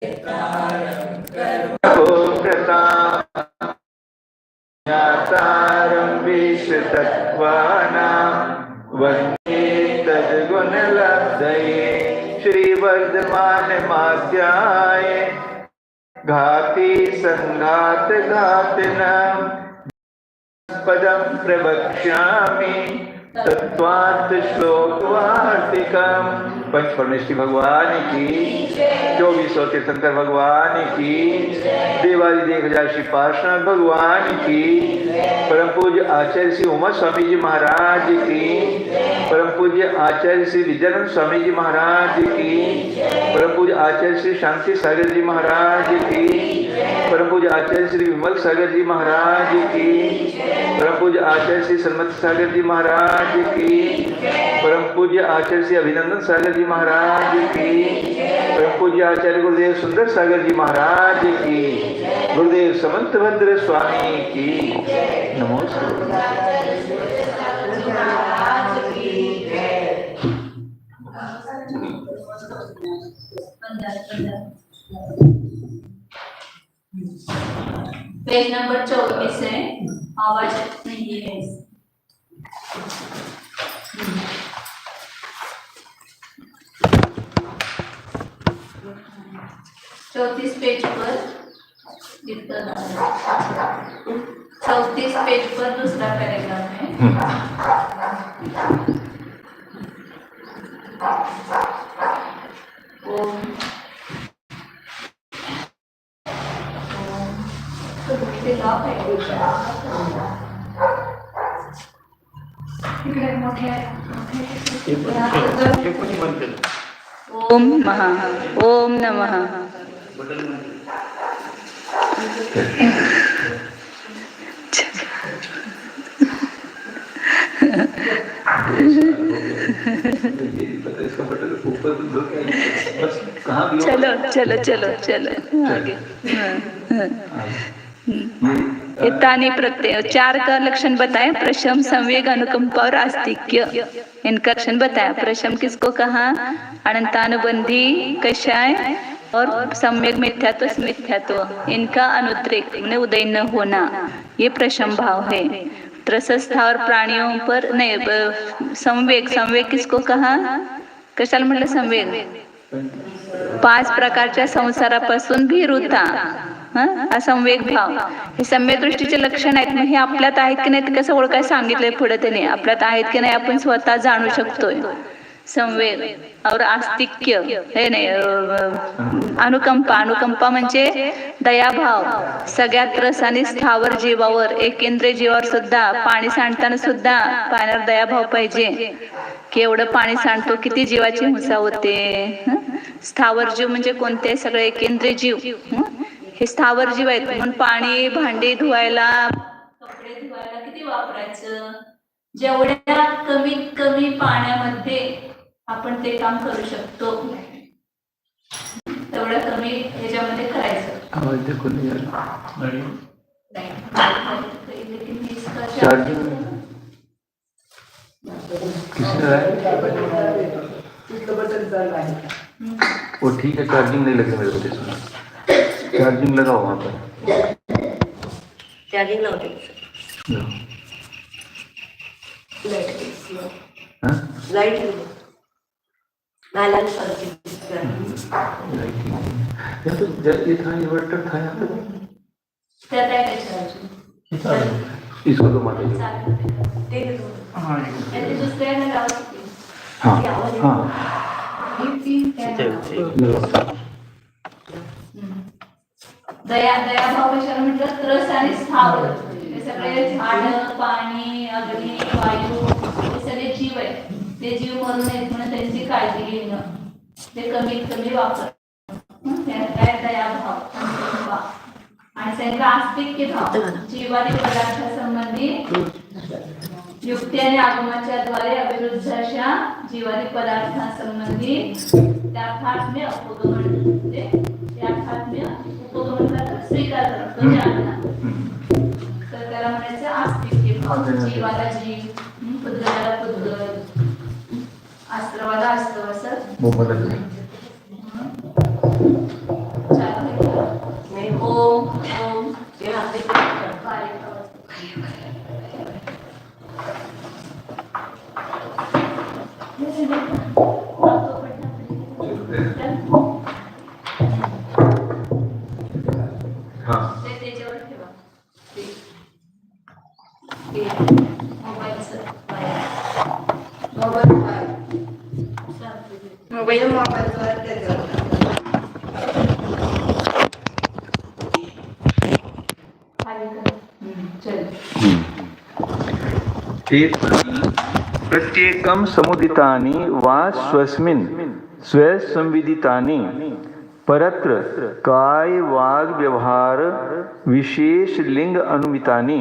ज्ञातारं विश्वतत्त्वानां वन्दे तद्गुणलब्धये श्रीवर्धमानमाध्याय घाति संघातघातिनं पदं प्रवक्ष्यामि तत्त्वार्थ श्लोकवार्तिकम्। पंचपरमेश्वरी भगवान की, 2400 तीर्थंकर भगवान की, देवाली 1000 श्री पार्श्वनाथ भगवान की, परम पूज्य आचार्य श्री उमा स्वामी जी महाराज की, परम पूज्य आचार्य श्री विद्यानंद स्वामी जी महाराज की, परम पूज्य आचार्य श्री शांति सागर जी महाराज की, परम पूज्य आचार्य श्री विमल सागर जी महाराज की, परम पूज्य आचार्य श्री सन्मत सागर जी महाराज की, परम पूज्य आचार्य श्री अभिनंदन सागर जी महाराज की, परम पूज्य आचार्य गुरुदेव सुंदर सागर जी महाराज की, गुरुदेव समंतभद्र स्वामी की। नमस्कार। पेज नंबर 24 है, आवाज नहीं है। 34 पेज पर 34 पेज पर दूसरा पैराग्राफ है। ओम नमः। चलो चलो चलो चलो आगे। तानी प्रत्यय 4 का लक्षण बताया, प्रशम, संवेग, अनुकंपा और आस्तिक्य। इनका लक्षण बताया। प्रशम किसको कहा? अनंतानुबंधी, कषाय और सम्यक मिथ्यात्व, स्मिथ्यात्व। इनका अनुद्रेक उदय न होना, ये प्रशम भाव है। त्रसस्थावर प्राणियों पर नहीं। संवेग, संवेग किसको कहा? कशाला म्हटलं संवेग? 5 प्रकारच्या संसारापासून भीरुता, असंवेग भाव, हे सम्यक दृष्टीचे लक्षण आहेत. मग हे आपल्यात आहेत की नाही ते कसं ओळखाय सांगितलंय पुढे त्याने. आपल्यात आहेत की नाही आपण स्वतः जाणू शकतोय. संवेग और आस्तिक्य हे नाही. अनुकंपा, अनुकंपा म्हणजे दयाभाव. सगळ्यात रस आणि स्थावर जीवावर, एकेंद्रिय जीवावर सुद्धा, पाणी सांडताना सुद्धा पाण्यावर दयाभाव पाहिजे. की एवढं पाणी सांडतो, किती जीवाची हिंसा होते. स्थावर जीव म्हणजे कोणते? सगळे एकेंद्रिय जीव. हे स्थावर जीव आहेत. म्हणून पाणी, भांडी धुवायला, कपडे धुवायला किती वापरायचं? जेवढ्या कमीत कमी पाण्यामध्ये आपण ते काम करू शकतो तेवढं कमी ह्याच्यामध्ये करायचं. वो ठीक है, चार्जिंग नहीं लगे मेरे को इसमें। चार्जिंग लगाओ वहाँ पर। चार्जिंग लगाओ। लाइट ये था, इन्वर्टर था यहाँ पे। इसको तो मार दीजिए। हाँ हाँ दया, दयाभाव कशाला म्हटलं? रस आणि स्थावर, हे सगळे झाड, पाणी, अग्नी, वायू, हे सगळे जीव आहेत. ते जीव मरू नयेत म्हणून त्यांची काळजी घेणं, ते कमीत कमी वापर, दयाभाव. आणि त्यांचा आस्तिक्य भाव, जीवादी पदार्थासंबंधी युक्ती आणि आगमाच्या द्वारे अविरुद्ध अशा जीवादी पदार्थांसंबंधी त्यार्थात्म्य उपगमन, म्हणजे त्यार्थात्म्य उपगमन स्वीकार करतो ज्ञानाला, तर त्याला म्हणायचं आस्तिक्य भाव. जीवाला जीव, पुद्गलाला पुद्गल, अस्त्रवाला अस्त्र, असं प्रत्येकं समुदितानि वा स्वस्मिन् स्वसंविदितानि परत्र काय वाग व्यवहार विशेष लिंग अनुमितानि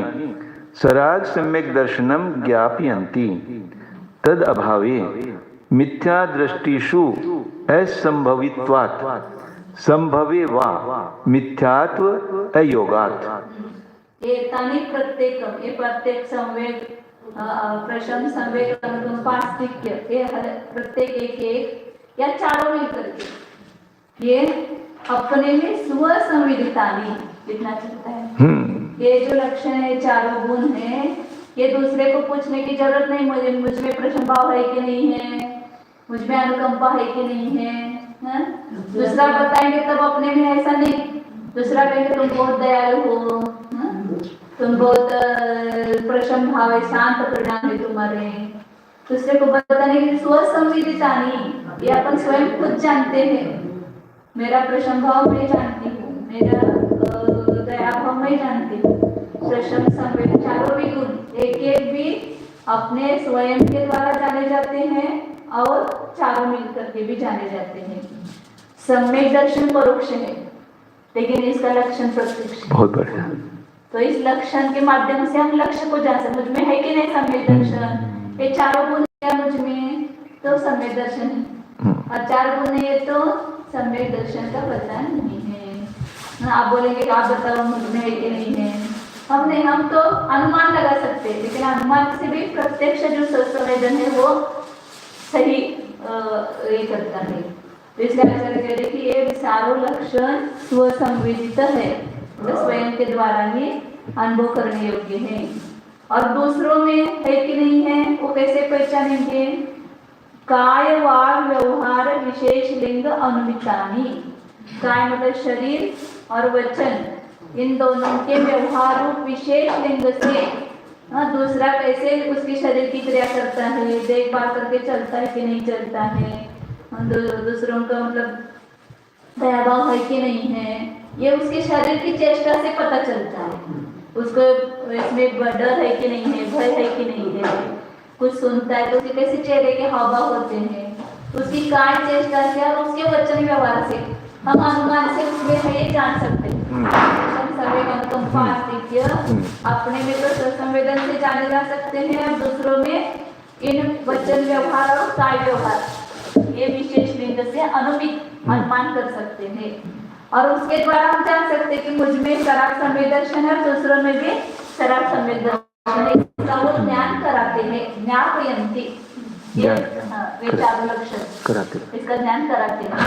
सराग सम्यक दर्शनम ज्ञापयन्ति तद अभावे मिथ्या दृष्टिषु असंभवित्वात् संभवे वा मिथ्यात्व अयोगात्। एतानि प्रत्येकम, ये प्रत्येक संवेग प्रशम संवेग अनुकंप आस्तिक्य, ये प्रत्येक एक या चारों मिलकर के ये अपने में स्व संविदितानि, कितना चलता है ये जो लक्षण है, चारों गुण है, ये दूसरे को पूछने की जरूरत नहीं, मुझ में प्रशम भाव है कि नहीं है, मुझ में अनुकंपा है कि नहीं है, दूसरा बताएंगे तब अपने में ऐसा नहीं, दूसरा कहेंगे तुम बहुत दयालु हो, तुम बहुत प्रशम भाव है, शांत परिणाम है तुम्हारे, दूसरे को बताने के स्वसंविदितानि, ये अपन स्वयं खुद जानते हैं, मेरा प्रशम भाव मैं जानती हूँ, मेरा दया भाव मैं जानती हूँ, प्रशम संवेद चारों भी गुण एक एक भी अपने स्वयं के द्वारा जाने जाते हैं और चारों मिलकर के भी जाने जाते हैं। सम्यक दर्शन परोक्ष है, लेकिन इसका लक्षण प्रत्यक्ष है। बहुत बढ़िया। तो इस लक्षण के माध्यम से हम लक्ष्य को जान सकते, मुझ में है कि नहीं सम्यक दर्शन, ये चारों गुण है मुझ में तो सम्यक दर्शन है, और चार गुण नहीं है तो सम्यक दर्शन का पता नहीं है। आप बोलेंगे कि आप बताओ मुझ में है कि नहीं है, हम नहीं, हम तो अनुमान लगा सकते हैं, लेकिन अनुमान से भी प्रत्यक्ष जो संवेदन है वो सही ये करता है। तो इसलिए आचार्य कह रहे कि ये सारों लक्षण स्वसंवेदित है, तो स्वयं के द्वारा ही अनुभव करने योग्य है, और दूसरों में है कि नहीं है वो कैसे पहचानेंगे। काय वाग व्यवहार विशेष लिंग अनुमितानि, काय मतलब शरीर और वचन, इन दोनों के व्यवहार रूप विशेष लिंग से दूसरा कैसे उसकी शरीर की क्रिया करता है, देखभाल करके चलता है कि नहीं चलता है, दूसरों का मतलब दया भाव है कि नहीं है, ये उसके शरीर की चेष्टा से पता चलता है। उसको इसमें डर है कि नहीं है, भय है कि नहीं है, कुछ सुनता है तो उसके कैसे चेहरे के हाव भाव होते हैं, उसकी काय चेष्टा से और उसके वचन व्यवहार से हम अनुमान से उसमें है ये जान सकते हैं। संवेग अनुकंपा आस्तिक्य अपने में तो संवेदन से जाने जा सकते हैं, और दूसरों में इन वचन व्यवहार और काय व्यवहार ये विशेष लिंग से अनुमित अनुमान कर सकते हैं, और उसके द्वारा हम जान सकते हैं कि मुझ में शराब संवेदर्शन है, दूसरों में भी शराब संवेदर्शन है, इसका वो ज्ञान कराते हैं, ज्ञापयन्ति, वे चारों लक्षण कराते, इसका ज्ञान कराते हैं।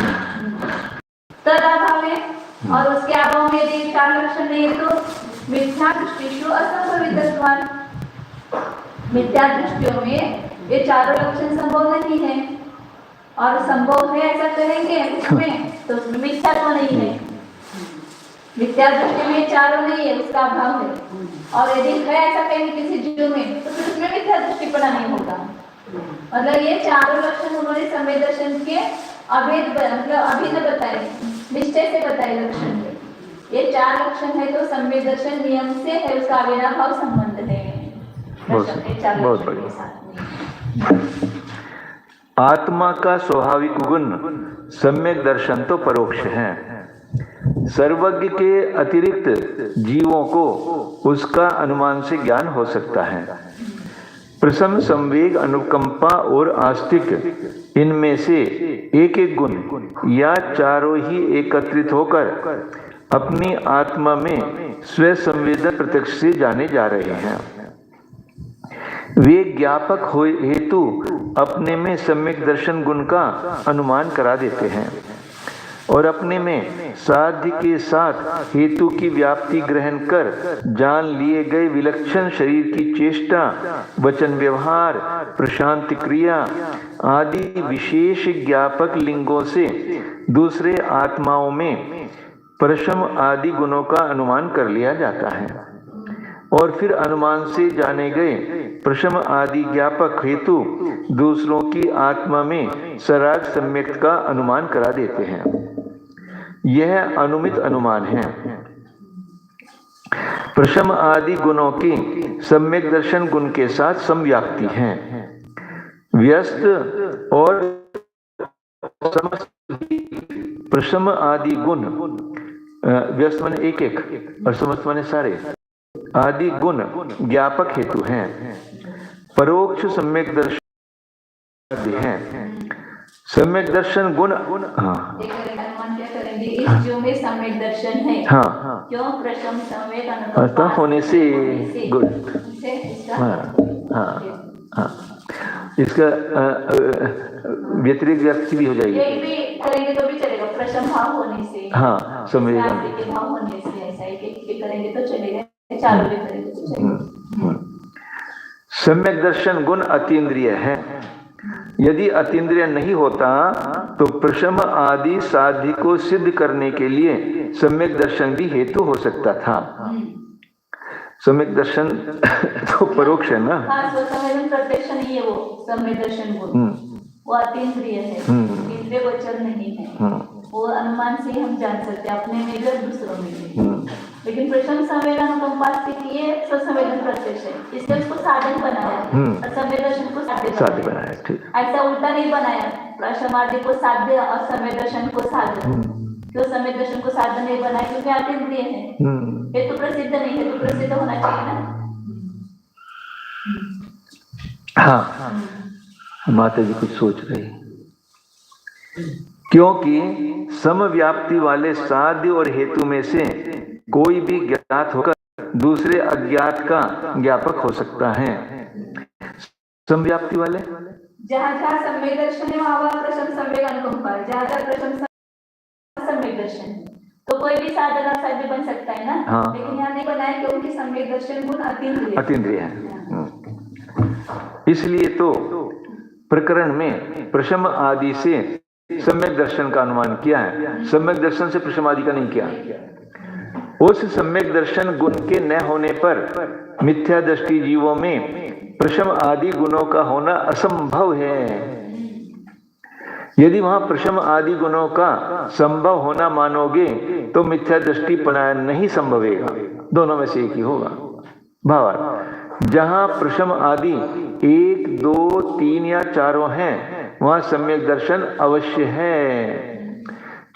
तद अभाव है, और उसके अभाव में यदि चार लक्षण नहीं है तो मिथ्या दृष्टिषु असंभवितत्वान्, मिथ्या दृष्टियों में ये चारों लक्षण संभव नहीं है, और संभव है ऐसा कहेंगे उसमें तो उसमें मिथ्या तो नहीं है, मिथ्या दृष्टि में चारों नहीं है, उसका अभाव है, और यदि है ऐसा कहेंगे किसी जीव में तो फिर उसमें मिथ्या दृष्टिपना नहीं होगा। मतलब ये चारों लक्षण उन्होंने संवेदर्शन के अभेद मतलब अभिन्न बताए, निश्चय से बताए लक्षण है, ये चार लक्षण है तो संवेदर्शन नियम से है, उसका अविनाभाव संबंध है। बहुत बढ़िया। आत्मा का स्वाभाविक गुण सम्यक दर्शन तो परोक्ष है, सर्वज्ञ के अतिरिक्त जीवों को उसका अनुमान से ज्ञान हो सकता है। प्रसम संवेग अनुकंपा और आस्तिक इनमें से एक एक गुण या चारों ही एकत्रित होकर अपनी आत्मा में स्व संवेदन प्रत्यक्ष से जाने जा रहे हैं। वे ज्ञापक हो हेतु अपने में सम्यक दर्शन गुण का अनुमान करा देते हैं, और अपने में साध्य के साथ हेतु की व्याप्ति ग्रहण कर जान लिए गए विलक्षण शरीर की चेष्टा, वचन व्यवहार, प्रशांत क्रिया आदि विशेष ज्ञापक लिंगों से दूसरे आत्माओं में प्रशम आदि गुणों का अनुमान कर लिया जाता है, और फिर अनुमान से जाने गए प्रशम आदि ज्ञापक हेतु दूसरों की आत्मा में सराग सम्यक का अनुमान करा देते हैं। यह अनुमित अनुमान है। प्रशम आदि गुणों की सम्यक दर्शन गुण के साथ समव्याप्ति हैं। व्यस्त और समस्त प्रशम आदि गुण, व्यस्त माने एक एक और समस्त माने सारे, आदि गुण ज्ञापक हेतु हैं। परोक्ष सम्यक दर्शन हैं। सम्यक दर्शन गुण, हाँ अनुमान क्या करेंगे, इस जीव में सम्यक दर्शन है। हाँ क्यों? प्रशम सम्यक अर्थात होने से गुण, हाँ हाँ हाँ, इसका व्यतिरिक्त व्यक्ति भी हो जाएगी। यही भी करेंगे तो भी चलेगा, प्रशम भाव होने से, हाँ समझ भाव होने से, ऐसा एक करेंगे तो चलेगा, चारों भी करेंगे तो चलेगा। सम्यक दर्शन गुण अतीन्द्रिय है। यदि अतीन्द्रिय नहीं होता तो प्रशम आदि साध्य को सिद्ध करने के लिए सम्यक दर्शन भी हेतु हो सकता था। सम्यक दर्शन तो परोक्ष है ना। हाँ, स्वसंवेदन प्रत्यक्ष नहीं है वो सम्यक दर्शन गुण, वो अतीन्द्रिय है, इंद्रिय गोचर नहीं है। वो अनुमान से हम जान सकते हैं, अपने में भी और दूसरों में भी। लेकिन प्रशम संवेदन अनुकंपा के लिए स्वसंवेदन प्रत्यक्ष है, इसलिए उसको साधन बनाया और सम्यक दर्शन को साध्य बनाया। ऐसा उल्टा नहीं बनाया, प्रशम आदि को साध्य और सम्यक दर्शन को साधन। क्यों सम्यक दर्शन को साधन नहीं बनाया? क्योंकि अतीन्द्रिय है, ये तो प्रसिद्ध नहीं है, तो प्रसिद्ध होना चाहिए ना। हाँ, माता जी कुछ सोच रही, क्योंकि समव्याप्ति वाले साध्य और हेतु में से कोई भी ज्ञात होकर दूसरे अज्ञात का ज्ञापक हो सकता है। समव्याप्ति वाले जहाँ जहाँ सम्यक दर्शन है वहाँ वहाँ प्रशम सम्यक अनुकंपा, जहाँ जहाँ प्रशम सम्यक दर्शन है तो कोई भी साधन और साध्य बन सकता है ना। हाँ। लेकिन यहाँ नहीं बनाया क्योंकि सम्यक दर्शन गुण अतीन्द्रिय है। इसलिए तो प्रकरण में प्रशम आदि से सम्यक दर्शन का अनुमान किया है, सम्यक दर्शन से प्रशम आदि का नहीं किया। उस सम्यक दर्शन गुण के न होने पर मिथ्या दृष्टि जीवों में प्रशम आदि गुणों का होना असंभव है। यदि वहां प्रशम आदि गुणों का संभव होना मानोगे तो मिथ्या दृष्टि पलायन नहीं संभवेगा, दोनों में से एक ही होगा। भावार्थ, जहां प्रशम आदि 1, 2, 3 या चारों हैं वहां सम्यक दर्शन अवश्य है।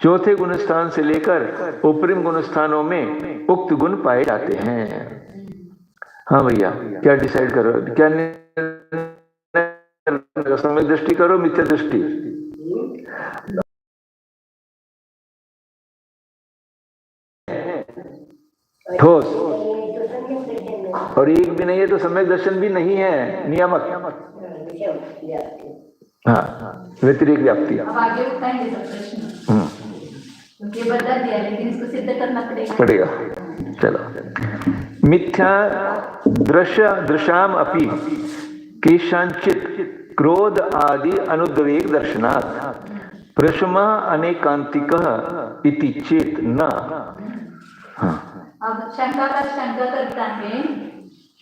चौथे गुण स्थान से लेकर उपरिम गुण स्थानों में उक्त गुण पाए जाते हैं। हाँ भैया, क्या डिसाइड करो, क्या सम्यक दृष्टि करो मिथ्या दृष्टि? ठोस और एक भी नहीं है तो सम्यक दर्शन भी नहीं है, नियामक। हाँ, व्यतिरिक्त व्याप्ति। अब आगे उठाएंगे सब प्रश्न, क्योंकि बता दिया लेकिन इसको सिद्ध करना पड़ेगा। चलो, मिथ्या दृशाम अपि केषांचित् क्रोध आदि अनुद्वेग दर्शनात् प्रशमा अनेकांतिकः इति चेत न। अब शंका करता है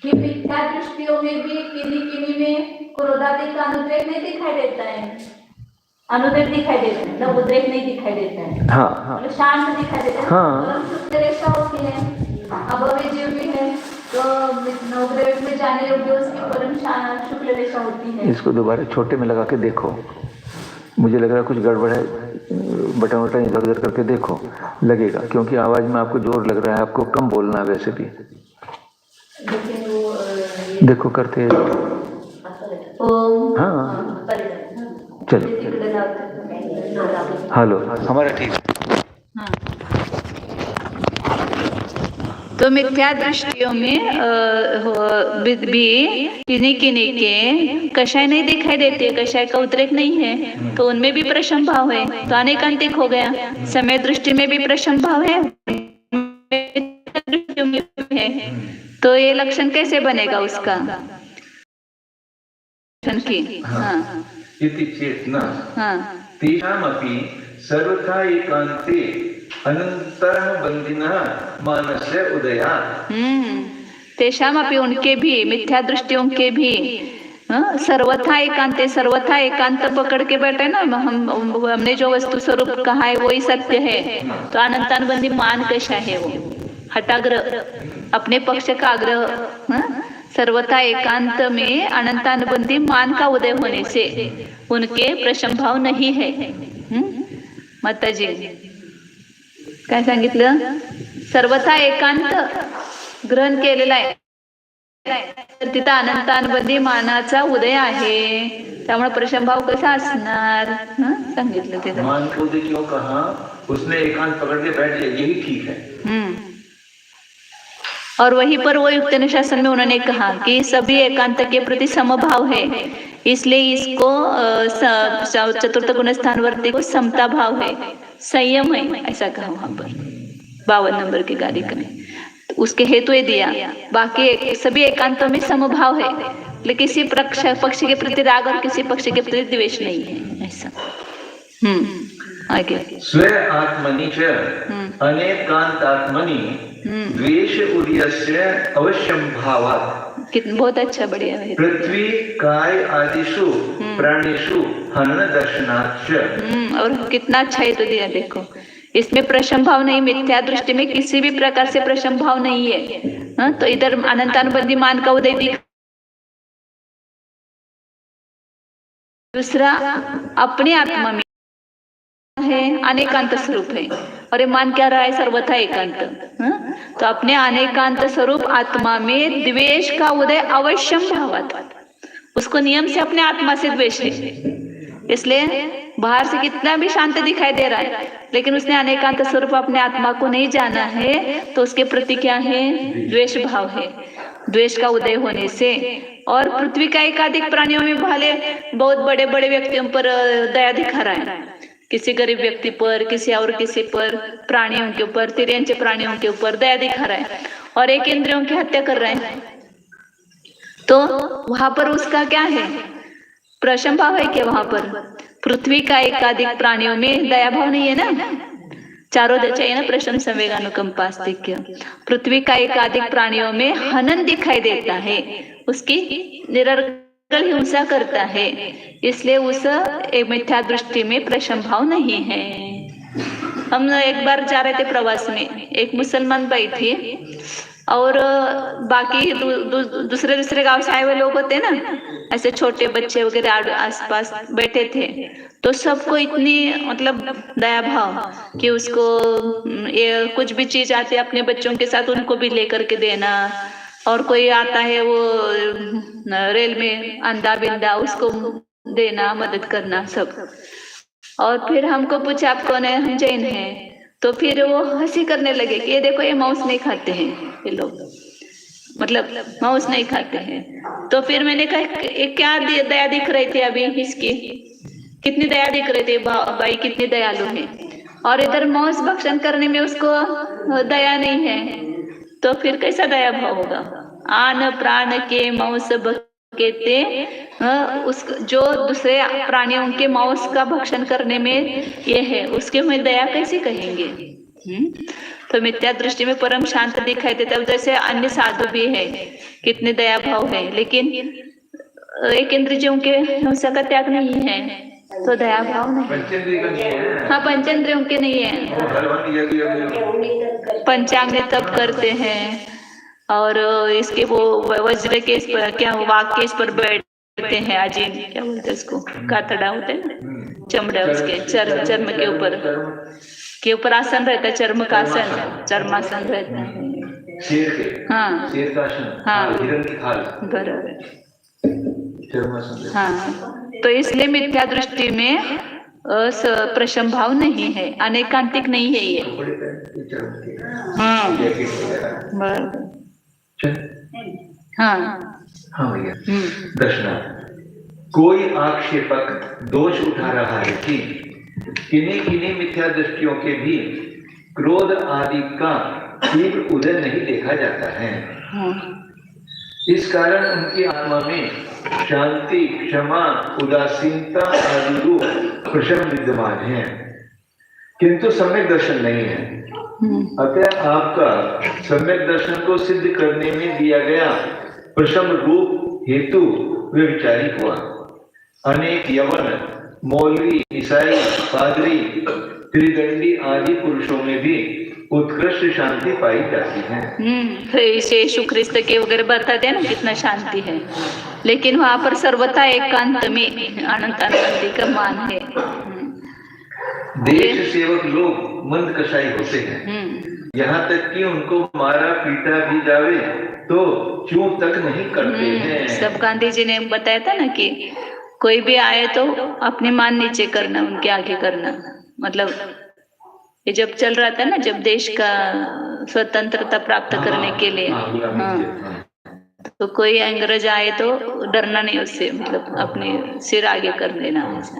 कि मिथ्या दृष्टियों में भी किन्हीं में क्रोधादि का अनुद्वेग नहीं दिखाई देता है, अनुद्वेग दिखाई देता है, मतलब उद्रेक नहीं दिखाई देता है। हाँ, मतलब शांत दिखाई देता है। हाँ। रेखा होती है, अभव्य जीव भी है तो नवग्रह में जाने योग्य उसकी परम शुक्ल रेखा होती है। इसको दोबारा छोटे में लगा के देखो, मुझे लग रहा है कुछ गड़बड़ है, बटन वटन इधर उधर करके देखो, लगेगा। क्योंकि आवाज में आपको जोर लग रहा है, आपको कम बोलना है वैसे भी। देखो करते हाँ, चलो हेलो, हमारा ठीक। हाँ। तो मिथ्या दृष्टियों में भी किन्हीं के कषाय नहीं दिखाई देते, कषाय का उद्रेक नहीं है, तो उनमें भी प्रशम भाव है, तो अनेकांतिक हो गया। समय दृष्टि में भी प्रशम भाव है, तो ये लक्षण कैसे बनेगा उसका? हाँ, तेषामपि सर्वथा एकान्ते अनन्तरबन्धिनः मानस्य उदयात्। तेषामपि उनके भी मिथ्या दृष्टियों के भी सर्वथा एकांते, सर्वथा एकांत पकड़ के बैठे ना, हमने जो वस्तु स्वरूप कहा है वही सत्य है, तो अनंतानुबंधी मान कैसा है वो हटाग्रह, अपने पक्ष का आग्रह सर्वथा एकांत में अनंतानुबंधी मान का उदय होने से उनके प्रशम भाव नहीं है। माताजी काय सांगितलं? सर्वथा एकांत ग्रहण केलेला आहे, तर तिथं अनंतानुबंधी मानाचा उदय आहे, त्यामुळे प्रशम भाव कसा असणार सांगितलं तिथं। मान को देखियो कहा उसने एकांत पकड़ के बैठ लिया, यही ठीक है। और वहीं पर वो युक्त अनुशासन में उन्होंने कहा कि सभी एकांत के प्रति समभाव है, इसलिए इसको चतुर्थ गुण स्थानवर्ती को समता भाव है, संयम है, ऐसा कहा वहां पर 52 नंबर की गालिका में। तो उसके हेतु दिया, बाकी सभी एकांतों में समभाव है, लेकिन किसी पक्ष के प्रति राग और किसी पक्ष के प्रति द्वेष नहीं है, ऐसा। आगे स्व आत्मनि च अनेकांत आत्मनि द्वेष उदयस्य अवश्यम भावात्। बहुत अच्छा, बढ़िया है। पृथ्वी काय आदिषु प्राणिषु हनन दर्शनाच्च। और कितना अच्छा है तो दिया, देखो इसमें प्रशम भाव नहीं, मिथ्या दृष्टि में किसी भी प्रकार से प्रशम भाव नहीं है। तो इधर अनंतानुबंधी मान का उदय दिख, दूसरा अपने आत्मा में है अनेकांत स्वरूप है, और ये मान क्या रहा है? सर्वथा एकांत। तो अपने अनेकांत स्वरूप आत्मा में द्वेष का उदय अवश्यम भावात, उसको नियम से अपने आत्मा से द्वेष है, इसलिए बाहर से कितना भी शांत दिखाई दे रहा है, लेकिन उसने अनेकांत स्वरूप अपने आत्मा को नहीं जाना है, तो उसके प्रति क्या है? द्वेष भाव है। द्वेष का उदय होने से, और पृथ्वी का एकाधिक प्राणियों में भले बहुत बड़े बड़े व्यक्तियों पर दया दिखा रहा है, किसी गरीब व्यक्ति पर, किसी और किसी पर, प्राणियों के ऊपर, तिर्यंचे प्राणियों के ऊपर दया दिखा रहा है, और एक इंद्रियों की हत्या कर रहा है, तो वहां पर उसका क्या है? प्रशम भाव है क्या वहां पर? पृथ्वी का एकाधिक प्राणियों में दया भाव नहीं है ना, चारों चाहिए ना, प्रशम संवेगानुकंपास्तिक्य। पृथ्वी का एकाधिक प्राणियों में हनन दिखाई देता है, उसकी निरर्गल हिंसा करता है, इसलिए उस एक मिथ्या दृष्टि में प्रशम भाव नहीं है। हम एक बार जा रहे थे प्रवास में, एक मुसलमान बाई थी, और बाकी दूसरे गांव से आए हुए लोग होते ना, ऐसे छोटे बच्चे वगैरह आसपास बैठे थे, तो सबको इतनी मतलब दया भाव कि उसको ये कुछ भी चीज आती है अपने बच्चों के साथ उनको भी लेकर के देना, और कोई आता है वो रेल में अंधा बिंदा उसको देना, मदद करना सब। और फिर हमको पूछा आप कौन है? हम जैन हैं। तो फिर वो हंसी करने लगे कि ये देखो ये मांस नहीं खाते हैं ये लोग, मतलब मांस नहीं खाते हैं। तो फिर मैंने कहा ये क्या दया दिख रही थी अभी इसकी, कितनी दया दिख रही थी भाई, कितनी दयालु है, और इधर मांस भक्षण करने में उसको दया नहीं है, तो फिर कैसा दया भाव होगा? आन प्राण के मांस कहते उस जो दूसरे प्राणियों के मांस का भक्षण करने में ये है, उसके में दया कैसे कहेंगे? तो मिथ्या दृष्टि में परम शांत दिखाई देता है, जैसे अन्य साधु भी है, कितने दया भाव है, लेकिन एक इंद्रियों के हिंसा का त्याग नहीं है, तो दया भाव नहीं। हाँ, पंचेंद्रियों के नहीं है, पंचांग तप करते हैं, और इसके वो वज्र के इस पर क्या वाक के इस पर बैठते हैं, अजीन क्या बोलते हैं उसको, कातड़ा होता है ना, चमड़ा उसके चर्म के ऊपर आसन रहता है, चर्म का आसन, चर्मासन रहता है। शेर के, हाँ शेर का आसन, हाँ हिरण की खाल, बराबर, चर्मासन। हाँ, तो इसलिए मिथ्या दृष्टि में प्रशम भाव नहीं है, अनेकांतिक नहीं है ये। हाँ बराबर, हाँ हाँ भैया। दर्शना, कोई आक्षेपक दोष उठा रहा है कि किन्हीं मिथ्या दृष्टियों के भी क्रोध आदि का तीव्र उदय नहीं देखा जाता है। इस कारण उनकी आत्मा में शांति, क्षमा, उदासीनता आदि रूप प्रशम विद्यमान है, किंतु सम्यक दर्शन नहीं है। अतः आपका सम्यक दर्शन को सिद्ध करने में दिया गया प्रशम रूप हेतु व्यभिचारी हुआ। अनेक यवन, मौलवी, ईसाई, पादरी, त्रिदंडी आदि पुरुषों में भी उत्कृष्ट उत्कृष्ट शांति पाई जाती है। फिर इसे यीशु ख्रिस्त के वगैरह बताते हैं ना कितना शांति है, लेकिन वहां पर सर्वथा एकांत में अनंत आनंदी का मान है। देश सेवक लोग मंद कसाई होते हैं, यहाँ तक कि उनको मारा पीटा भी जावे तो चूक तक नहीं करते हैं। सब गांधी जी ने बताया था ना कि कोई भी आए तो अपने मान नीचे करना, उनके आगे करना। मतलब ये जब चल रहा था ना, जब देश का स्वतंत्रता प्राप्त करने के लिए, तो कोई अंग्रेज आए तो डरना नहीं उससे, मतलब अपने सिर आगे कर देना ऐसा।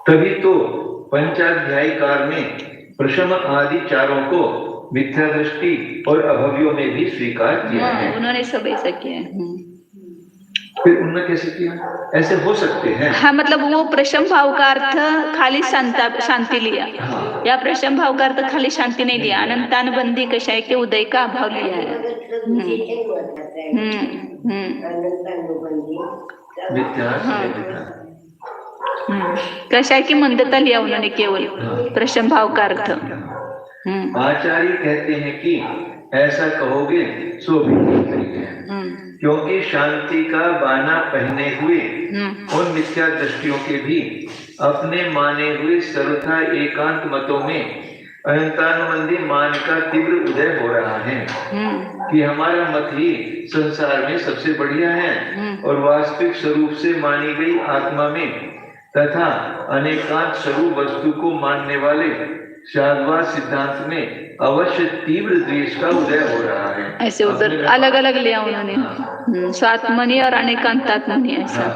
तभी तो पंचाध्यायीकार ने प्रशम आदि चारों को मिथ्या दृष्टि और अभव्यों में भी स्वीकार किया है। उन्होंने सब ऐसा किया है। फिर उन्होंने कैसे किया? ऐसे हो सकते हैं। हाँ, मतलब वो प्रशम भाव का अर्थ खाली शांति लिया, या प्रशम भाव का अर्थ खाली शांति नहीं लिया, अनंतानुबंधी कषाय के उदय का अभाव लिया है। कषाय की मंदता लिया उन्होंने केवल, प्रशम भाव का अर्थ। आचार्य कहते हैं कि ऐसा कहोगे सो भी नहीं है, क्योंकि शांति का बाना पहने हुए उन मिथ्या दृष्टियों के भी अपने माने हुए सर्वथा एकांत मतों में अनंतानुबंधी मान का तीव्र उदय हो रहा है कि हमारा मत ही संसार में सबसे बढ़िया है, और वास्तविक स्वरूप से मानी गई आत्मा में तथा अनेकांत स्वरूप वस्तु को मानने वाले शाद्वाद सिद्धांत में अवश्य तीव्र द्वेष का उदय हो रहा है। ऐसे उधर अलग अलग लिया उन्होंने, स्वात्मनि और अनेकांतात्मनि ऐसा।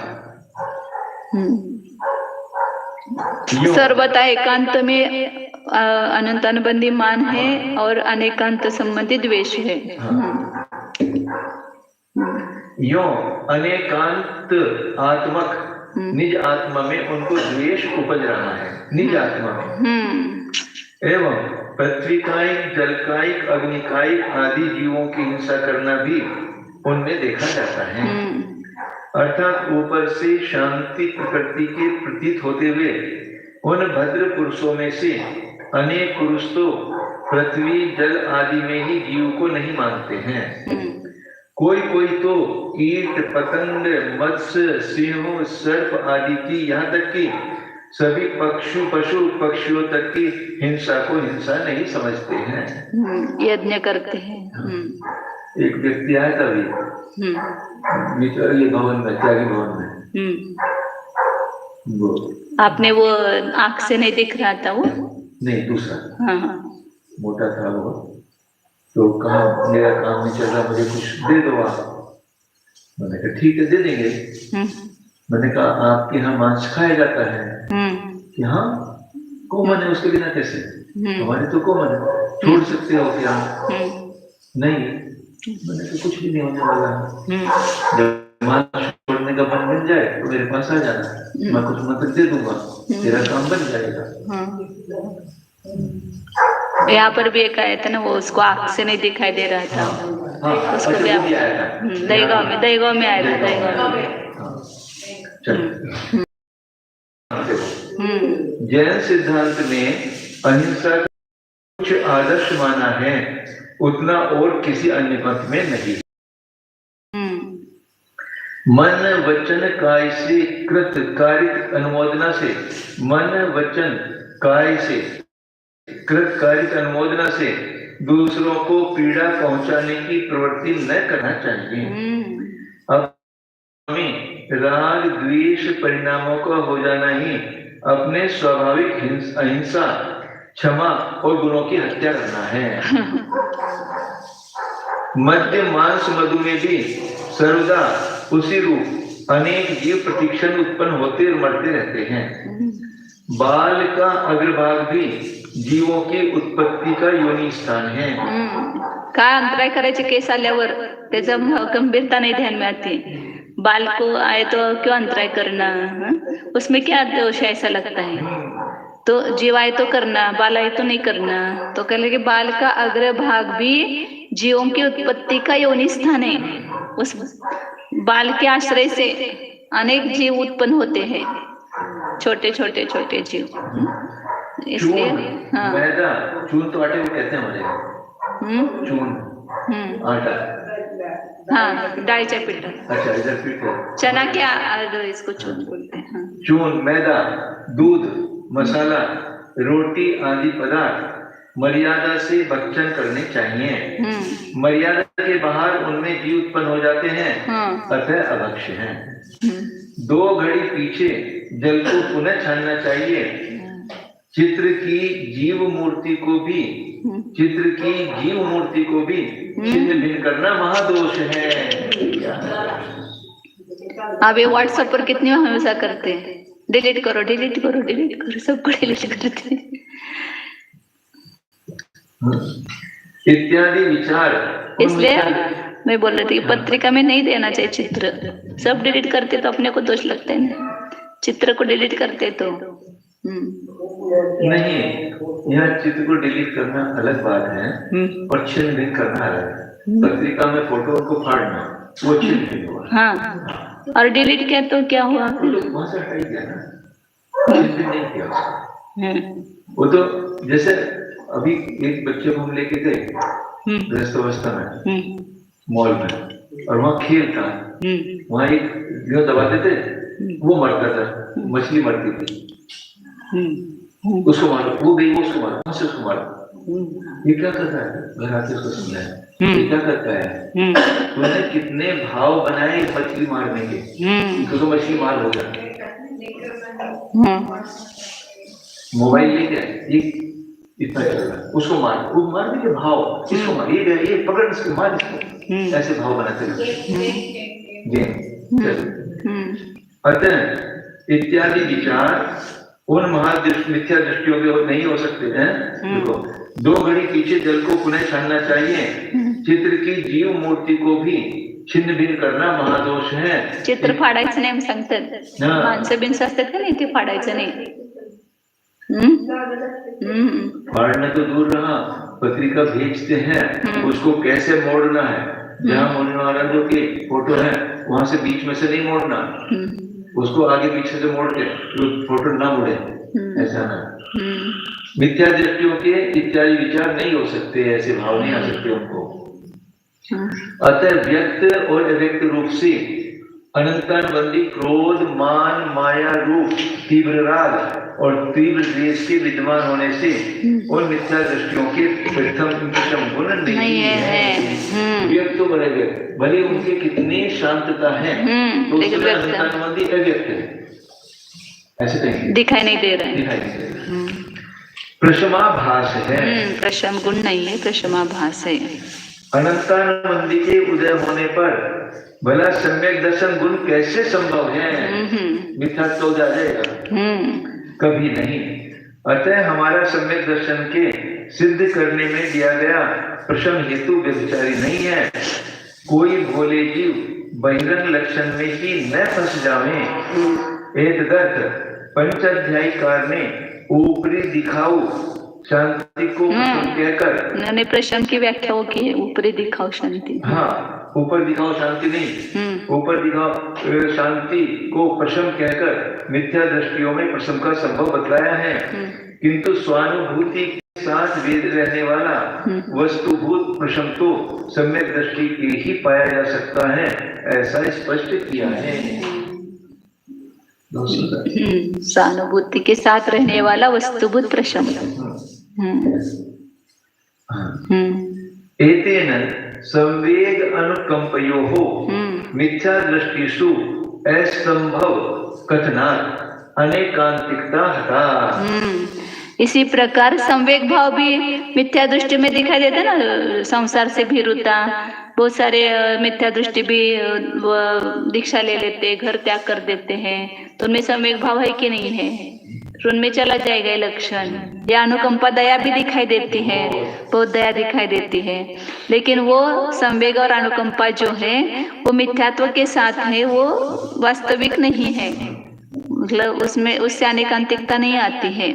सर्वथा एकांत में अनंत अनुबंधी मान है और अनेकांत संबंधी द्वेष है। यो अनेकांत आत्मक निज आत्मा में उनको द्वेष उपज रहा है, निज आत्मा में। एवं पृथ्वीकायिक, जलकायिक, अग्निकायिक आदि जीवों की हिंसा करना भी उनमें देखा जाता है। अर्थात ऊपर से शांति प्रकृति के प्रतीत होते हुए उन भद्र पुरुषों में से अनेक पुरुष तो पृथ्वी जल आदि में ही जीव को नहीं मानते हैं। कोई कोई तो कीट, पतंग, मत्स्य, सिंह, सर्प आदि की, यहाँ तक कि सभी पशु पक्षियों तक की हिंसा को हिंसा नहीं समझते हैं, यज्ञ करते हैं। एक व्यक्ति आया था अभी ये भवन में, त्यागी भवन में, वो आपने वो आंख से नहीं दिख रहा था वो? नहीं, दूसरा। हाँ। मोटा था वो, तो कहा मेरा काम नहीं चल रहा, मुझे कुछ दे दो आप। मैंने कहा ठीक है दे देंगे। मैंने कहा आपके यहाँ मांस खाया जाता है? कि हाँ, कॉमन है, उसके बिना कैसे? हमारे तो कॉमन है, छोड़ सकते हो क्या? नहीं। मैंने कहा कुछ भी नहीं होने वाला है, जब मांस छोड़ने का मन बन जाए तो मेरे पास आ जाना, मैं कुछ मदद दे दूंगा, तेरा काम बन जाएगा। यहाँ पर भी एक आया था ना, वो उसको आंख से नहीं दिखाई दे रहा था। उसको भी आया था दहीगांव में आया था, दहीगांव में। जैन सिद्धांत में अहिंसा का कुछ आदर्श माना है, उतना और किसी अन्य मत में नहीं। मन वचन काय से कृत कारिक अनुमोदना से, मन वचन काय से कृत कारिक अनुमोदना से दूसरों को पीड़ा पहुंचाने की प्रवृत्ति न करना चाहिए। अब हमें राग द्वेष परिणामों का हो जाना ही अपने स्वाभाविक अहिंसा, क्षमा और गुणों की हत्या करना है। मध्य मांस मधु में भी सर्वदा उसी रूप अनेक जीव प्रतिक्षण उत्पन्न होते और मरते रहते हैं। बाल का अग्रभाग भी जीवों की उत्पत्ति का योनि स्थान है। काय अंतराय करायचे केस आल्यावर त्याचा गंभीरता नहीं ध्यान में आती। बाल को आए तो क्यों अंतराय करना, उसमें क्या दोष है ऐसा लगता है। तो जीव आए तो करना, बाल आए तो नहीं करना। तो कह लगे बाल का अग्रभाग भी जीवों की उत्पत्ति का योनि स्थान है। उस बाल के आश्रय से अनेक जीव उत्पन्न होते हैं, छोटे छोटे जीव। इसलिए चून हाँ। मैदा, चून तो आटे को कहते हैं हमारे यहाँ, हम्म चून आटा, हाँ डाळीच्या पिठात, अच्छा इधर पीठ है, चना के इसको चून बोलते हैं हाँ। चून मैदा, दूध, मसाला, रोटी आदि पदार्थ मर्यादा से भक्षण करने चाहिए। मर्यादा के बाहर उनमें जीव उत्पन्न हो जाते हैं, अतः अभक्ष्य हैं। 2 घड़ी पीछे जल को पुनः छानना चाहिए। चित्र की जीव मूर्ति को भी छिन्न भिन्न करना महादोष है। अब ये व्हाट्सएप पर कितनी हमेशा करते हैं, डिलीट करो सबको डिलीट करते हैं। इत्यादि विचार, इसलिए मैं बोल रही थी पत्रिका में नहीं देना चाहिए चित्र, सब डिलीट करते तो अपने को दोष लगता है ना, चित्र को डिलीट करते तो नहीं, यह चित्र को डिलीट करना अलग बात है और छिन्न भिन्न करना अलग है। पत्रिका में फोटो को फाड़ना वो छिन्न भिन्न हुआ, हाँ, और डिलीट किया तो क्या हुआ, वहां से हटाई दिया ना, छिन्न भिन्न नहीं किया। वो तो जैसे अभी एक बच्चे को हम लेके गए गृहस्थावस्था में मॉल में, और वहाँ खेल था, वहाँ एक जो दबाते थे वो मरता था, मछली मरती थी, उसको मारो, वो गई वो उसको मारो, उसको मारो। ये क्या करता है, घर आके उसको समझाया ये क्या करता है, तूने कितने भाव बनाए मछली मारने के, तो मछली मार हो गया। मोबाइल ले गया, इतना चल रहा है, उसको मार, वो मारने के भाव, इसको मार, ये पकड़, इसको मार, इसको ऐसे भाव बनाते हैं। अतः इत्यादि विचार उन मिथ्या दृष्टियों के नहीं हो सकते हैं। देखो, 2 घड़ी पीछे जल को पुनः छानना चाहिए। चित्र की जीव मूर्ति को भी छिन्न भिन्न करना महादोष है। चित्र फाडायचं नाही सांगतात, माणसं बिनसं असतात का नाही, ते फाडायचं नाही। फाड़ना तो दूर रहा, पत्रिका भेजते हैं, उसको कैसे मोड़ना है, जहाँ मोड़ने वाला जो की फोटो है वहां से बीच में से नहीं मोड़ना, उसको आगे पीछे से मोड़ के तो फोटो ना मुड़े, ऐसा ना। मिथ्या दृष्टियों के इत्यादि विचार नहीं हो सकते, ऐसे भाव नहीं आ सकते उनको। अतः व्यक्त और अव्यक्त रूप से अनंतानुबंधी क्रोध, मान, माया रूप तीव्र राग और तीव्र द्वेष के विद्यमान होने से उन मिथ्या दृष्टियों के प्रथम गुण नहीं है। व्यक्त तो भले उनके कितने शांतता है, तो उसमें अनंतानुबंधी अव्यक्त है, ऐसे कहेंगे, दिखाई नहीं दे रहे हैं। प्रशमाभास है, प्रशम गुण नहीं है, प्रशमाभास है। अनंतानुबंधी के उदय होने पर भला सम्यक दर्शन गुण कैसे संभव है, मिथ्यात्व हो जाएगा, कभी नहीं। अतः हमारा सम्यक दर्शन के सिद्ध करने में दिया गया प्रशम हेतु व्यभिचारी नहीं है। कोई भोले जीव बहिरंग लक्षण में ही न फंस जावे। एतदर्थ पंचाध्यायीकार ने ऊपरी दिखाऊ शांति को कहकर, उन्होंने प्रशम की व्याख्या वो की है, ऊपरी दिखाओ शांति। हाँ, ऊपर दिखाओ शांति नहीं, ऊपर दिखाओ शांति को प्रशम कहकर मिथ्या दृष्टियों में प्रशम का संभव बतलाया है। किंतु स्वानुभूति के साथ वेद रहने वाला वस्तुभूत प्रशम तो सम्यक दृष्टि के ही पाया जा सकता है, ऐसा स्पष्ट किया है। सहानुभूति के साथ रहने वाला वस्तुभूत प्रशम। एतेन संवेग अनुकंपयोः मिथ्या दृष्टिषु असंभव कथनात् अनेकांतिकता हता। इसी प्रकार संवेग भाव भी मिथ्या दृष्टि में दिखाई देता है ना, संसार से भीरुता, बहुत सारे मिथ्या दृष्टि भी दीक्षा ले लेते, घर त्याग कर देते हैं, तो उनमें संवेग भाव है कि नहीं है, तो उनमें चला जाएगा लक्षण। या अनुकंपा दया भी दिखाई देती है, बहुत दया दिखाई देती है, लेकिन वो संवेग और अनुकंपा जो है वो मिथ्यात्व के साथ है, वो वास्तविक नहीं है, मतलब उसमें उससे अनेकांतिकता नहीं आती है।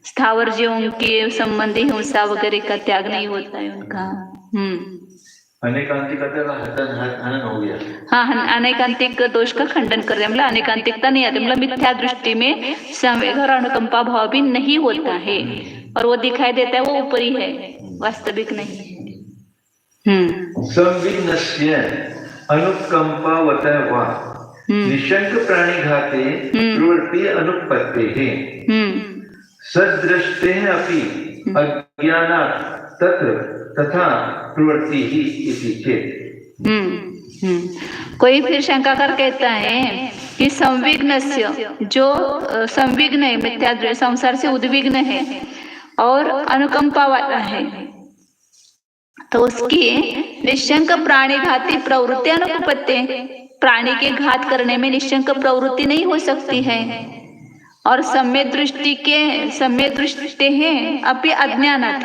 स्थावर जीवों के संबंधी हिंसा वगैरह का त्याग नहीं होता है उनका। अनेकांतिक हनन हो गया। हाँ, अनेकांतिक दोष का खंडन कर रहे हैं, मतलब अनेकांतिकता नहीं आती, मतलब मिथ्या दृष्टि में संवेग और अनुकंपा भाव भी नहीं होता है, और वो दिखाई देता है वो ऊपरी है, वास्तविक नहीं है। संविघ्नस्य अनुकंपावतः वा निशंक प्राणिघाते प्रवृत्ति अनुपत्तेः सदृष्टेः अपि अज्ञानात् तत्र तथा प्रवृत्ति ही इति चेत्। कोई फिर शंका कर कहता है कि संविघ्नस्य, जो संविघ्न है, मिथ्या संसार से उद्विग्न है और अनुकंपा वाला है, तो उसकी निशंक प्राणी घाती प्रवृत्ति अनुपत्ति, प्राणी के घात करने में निशंक प्रवृत्ति नहीं हो सकती है, और सम्यक दृष्टि है अपि अज्ञानात्,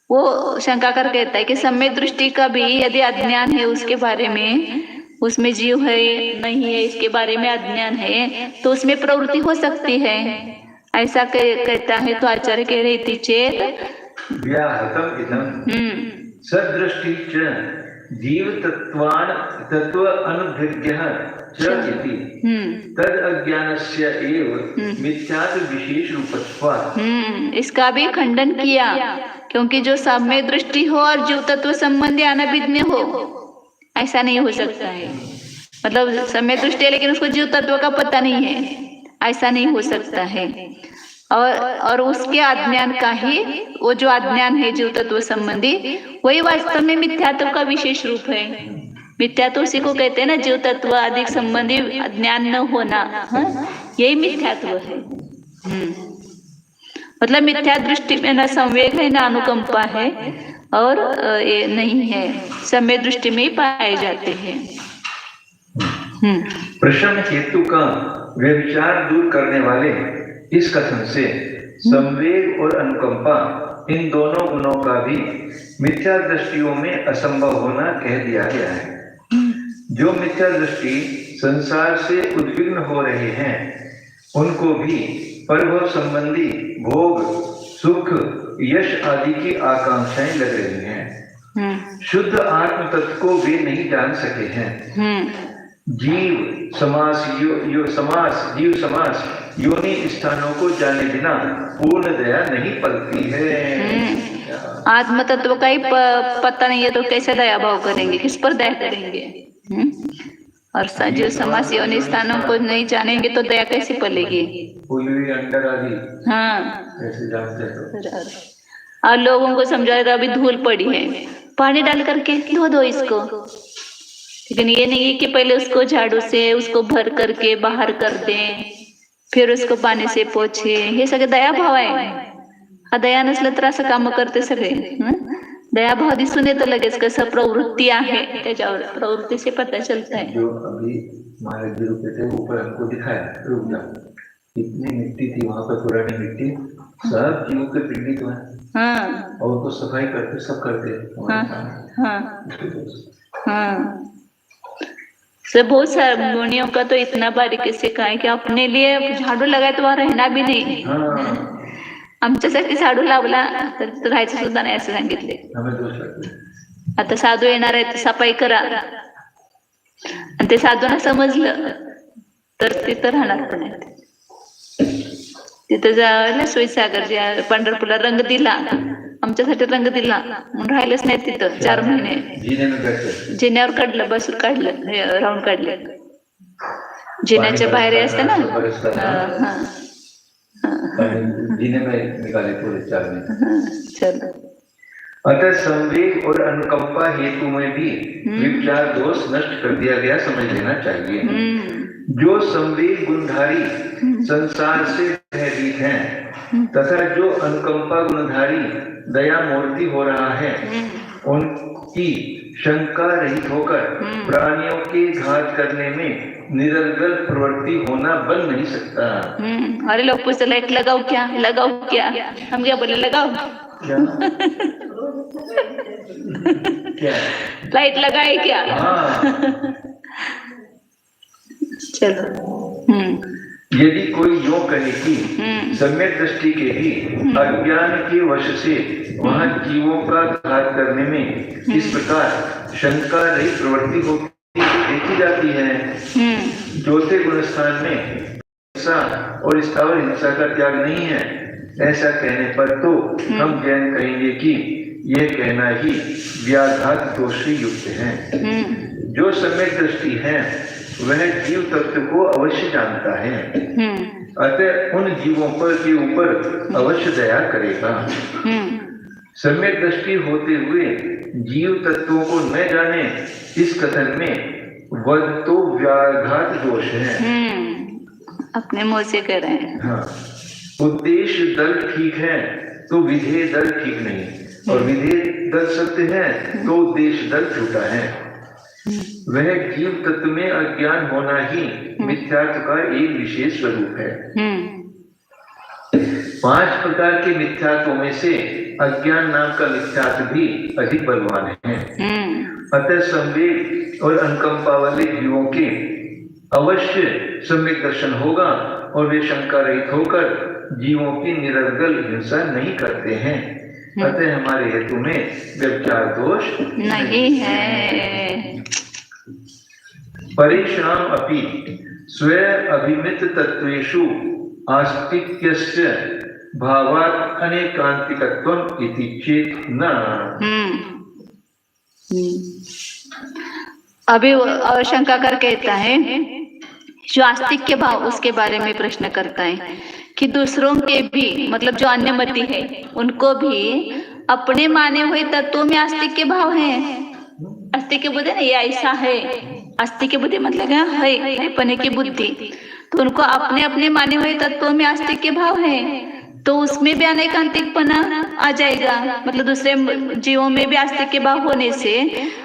वो शंका कर कहता है कि सम्यक दृष्टि का भी यदि अज्ञान है उसके बारे में, उसमें जीव है नहीं है इसके बारे में अज्ञान है, तो उसमें प्रवृत्ति हो सकती है, ऐसा कहता है। तो आचार्य कह रहे थे चेत व्याहतम इदं सदृष्टि च जीव तत्व अनुभिज्ञः च इति तद अज्ञानस्य एव मिथ्यात्व विशेष रूपत्वात्। इसका भी खंडन किया, क्योंकि जो साम्य दृष्टि हो और जीव तत्व संबंधी अनभिज्ञ हो, ऐसा नहीं हो सकता है। मतलब साम्य दृष्टि है लेकिन उसको जीव तत्व का पता नहीं है, ऐसा नहीं हो सकता है। और उसके अज्ञान का ही, वो जो अज्ञान है जीव तत्व संबंधी, वही वास्तव में मिथ्यात्व का विशेष रूप है। मिथ्यात्व उसी को कहते हैं ना, जीव तत्व आदि संबंधी अज्ञान न होना, यही मिथ्यात्व है। मतलब मिथ्या दृष्टि में न संवेग है न अनुकंपा है, और ये नहीं है, सम्यक दृष्टि में ही पाए जाते हैं। प्रश्न हेतु का व्यभिचार दूर करने वाले इस कथन से संवेग और अनुकंपा, इन दोनों गुणों का भी मिथ्या दृष्टियों में असंभव होना कह दिया गया है। जो मिथ्या दृष्टि संसार से उद्विग्न हो रहे हैं, उनको भी परभव संबंधी भोग, सुख, यश आदि की आकांक्षाएं लग रही हैं। शुद्ध आत्म तत्व को वे नहीं जान सके हैं। जीव समास योनि स्थानों को जाने बिना पूर्ण दया नहीं पलती है। आत्म तत्व का ही पता नहीं है तो कैसे दया भाव करेंगे, किस पर दया करेंगे? और जीव समास योनि स्थानों को नहीं जानेंगे तो दया कैसे पलेगी? अंडर आदि कैसे जानते हैं? और लोगों को समझा रहे अभी धूल पड़ी है, पानी डाल करके धो दो इसको, लेकिन ये नहीं है कि पहले उसको झाड़ू से उसको भर करके बाहर कर दें, फिर उसको पाणी से पोछे. हे सगळे दयाभाव आहे. हा दया नसलं तर असं काम करते सगळे. दयाभाव दिसून येतं लगेच कसं प्रवृत्ति आहे, त्याच्यावर प्रवृत्ति से पता चलता है. जो अभी महाराज जी रुके थे ऊपर हमको दिखाया रुकना, इतनी मिट्टी थी वहाँ पर, पुरानी मिट्टी, सब जीवों के पिंडी तो है. हाँ. और उनको सफाई करते सब करते. हाँ. से बहुत सारे मुनियों का तो इतना बारीकी से कहा है कि अपने लिए झाडू लगाए तो वहाँ रहना भी नाही. आमच्यासाठी झाडू लावला तर राहायचं सुद्धा नाही असं सांगितले. आता साधू येणार आहेत, सफाई करा, आणि ते साधूंना समजलं तर तिथं राहणार पण आहेत. तिथं जायला सोयीसागर पंढरपूरला रंग दिला, आमच्यासाठी रंग दिला म्हणून राहिलंच नाही तिथं 4 महिने. जिन्यावर काढलं, बसून काढलं, राऊंड काढले. जिन्याच्या बाहेर असते ना. चलो. अतः संवेग और अनुकंपा हेतु में भी विचार दोष नष्ट कर दिया गया, समझ लेना चाहिए. जो संवेग गुणधारी संसार से भयभीत हैं तथा जो अनुकंपा गुणधारी दया मूर्ति हो रहा है, उनकी शंका रहित होकर प्राणियों के घात करने में निरंतर प्रवृत्ति होना बन नहीं सकता. अरे लोग पूछते लाइट लगाओ क्या, लगाओ क्या, हम क्या बोले लगाओ. क्या लाइट लगाए क्या? चलो. यदि कोई यूं कहे कि सम्यक दृष्टि के ही अज्ञान के वश से वहां जीवों का घात करने में इस प्रकार शंका रहित प्रवृत्ति होती देखी जाती है। चौथे गुण स्थान में हिंसा और स्थावर हिंसा का त्याग नहीं है, ऐसा कहने पर तो हम जैन कहेंगे कि यह कहना ही व्याघात दोष से युक्त है। जो सम्यक दृष्टि है वह जीव तत्व को अवश्य जानता है, अतः उन जीवों पर के ऊपर अवश्य दया करेगा। सम्यक दृष्टि होते हुए जीव तत्वों को न जाने इस कथन में वध तो व्याघात दोष है। अपने मुंह से कह रहे हैं। हाँ, उद्देश्य दल ठीक है तो विधेय दल ठीक नहीं, और विधेय दल सत्य है तो उद्देश्य दल झूठा है। वह जीव तत्व में अज्ञान होना ही मिथ्यात्व का एक विशेष स्वरूप है। 5 प्रकार के मिथ्यात्वों में से अज्ञान नाम का मिथ्यात्व भी अधिक बलवान है। अतः संवेग और अनुकंपा वाले जीवों के अवश्य सम्यक दर्शन होगा और वे शंका रहित होकर जीवों की निरर्गल हिंसा नहीं करते हैं। अतः हमारे हेतु में व्यभिचार दोष नहीं है। परेषाम अपि स्व अभिमित तत्वेषु आस्तिक्यस्य भावात् अनेकांतिकत्वम् इति चेत् न। अभी और शंका कर कहता है, जो आस्तिक के भाव उसके बारे में प्रश्न करता है कि दूसरों के भी मतलब जो अन्य मति है उनको भी अपने माने हुए तत्वों में आस्तिक के भाव है। आस्तिक के बुद्धि ना ये ऐसा है, आस्तिक के बुद्धि मतलब है पने की बुद्धि, तो उनको अपने अपने माने हुए तत्वों में आस्तिक के भाव है, तो उसमें भी अनेकांतिकपना आ जाएगा। मतलब दूसरे जीवों में भी आस्तिक के भाव होने से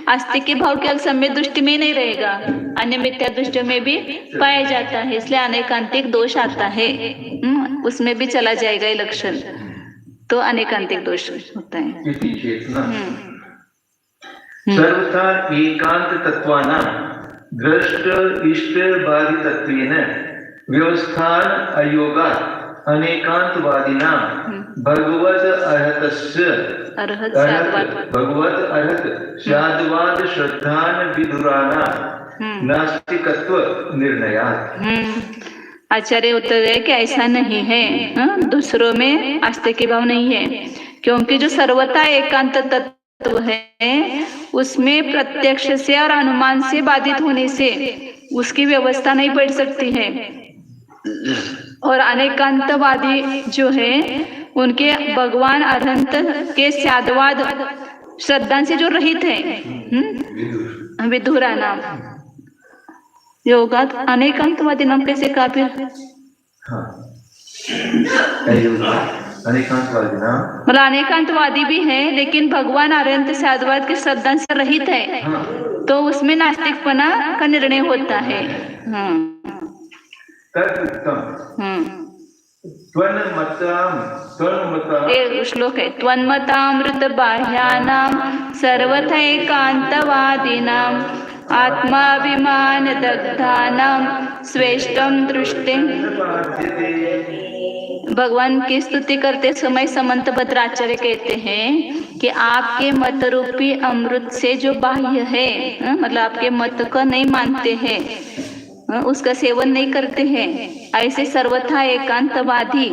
आस्तिक के भाव केवल सम्यक दृष्टि में नहीं रहेगा, अन्य मिथ्या दृष्टियों में भी पाया जाता है, इसलिए अनेकांतिक दोष आता है। उसमें भी चला जाएगा ये लक्षण, तो अनेकांतिक दोष होता है। सर्वथा एकांत तत्वानां दृष्ट इष्ट बाधितत्वेन व्यवस्थान अयोगात् अनेकांतवादिनां भगवत स्याद्वाद श्रद्धान विदुराणां नास्तिकत्व निर्णयात्। आचार्य उत्तर है कि ऐसा नहीं है, दूसरों में आस्तिक के भाव नहीं है, क्योंकि जो सर्वथा एकांत तत्व है उसमें प्रत्यक्ष से और अनुमान से बाधित होने से उसकी व्यवस्था नहीं बढ़ सकती है, और अनेकांतवादी जो है उनके भगवान अनंत के स्याद्वाद श्रद्धा से जो रहित है विदुरा नाम योगात अनेकांतवादी नाम कैसे कहा फिर? मतलब अनेकांतवादी भी है लेकिन भगवान अनंत स्याद्वाद के श्रद्धा से रहित है, तो उसमें नास्तिकपना का निर्णय होता है। एक श्लोक है, त्वन्मतामृत बाह्यानां सर्वथा एकांतवादिनां आत्माभिमान दग्धानां स्वेष्टम दृष्टिं। भगवान की स्तुति करते समय समंत भद्राचार्य कहते हैं कि आपके मत रूपी अमृत से जो बाह्य है, मतलब आपके मत को नहीं मानते हैं, उसका सेवन नहीं करते हैं, ऐसे सर्वथा एकांतवादी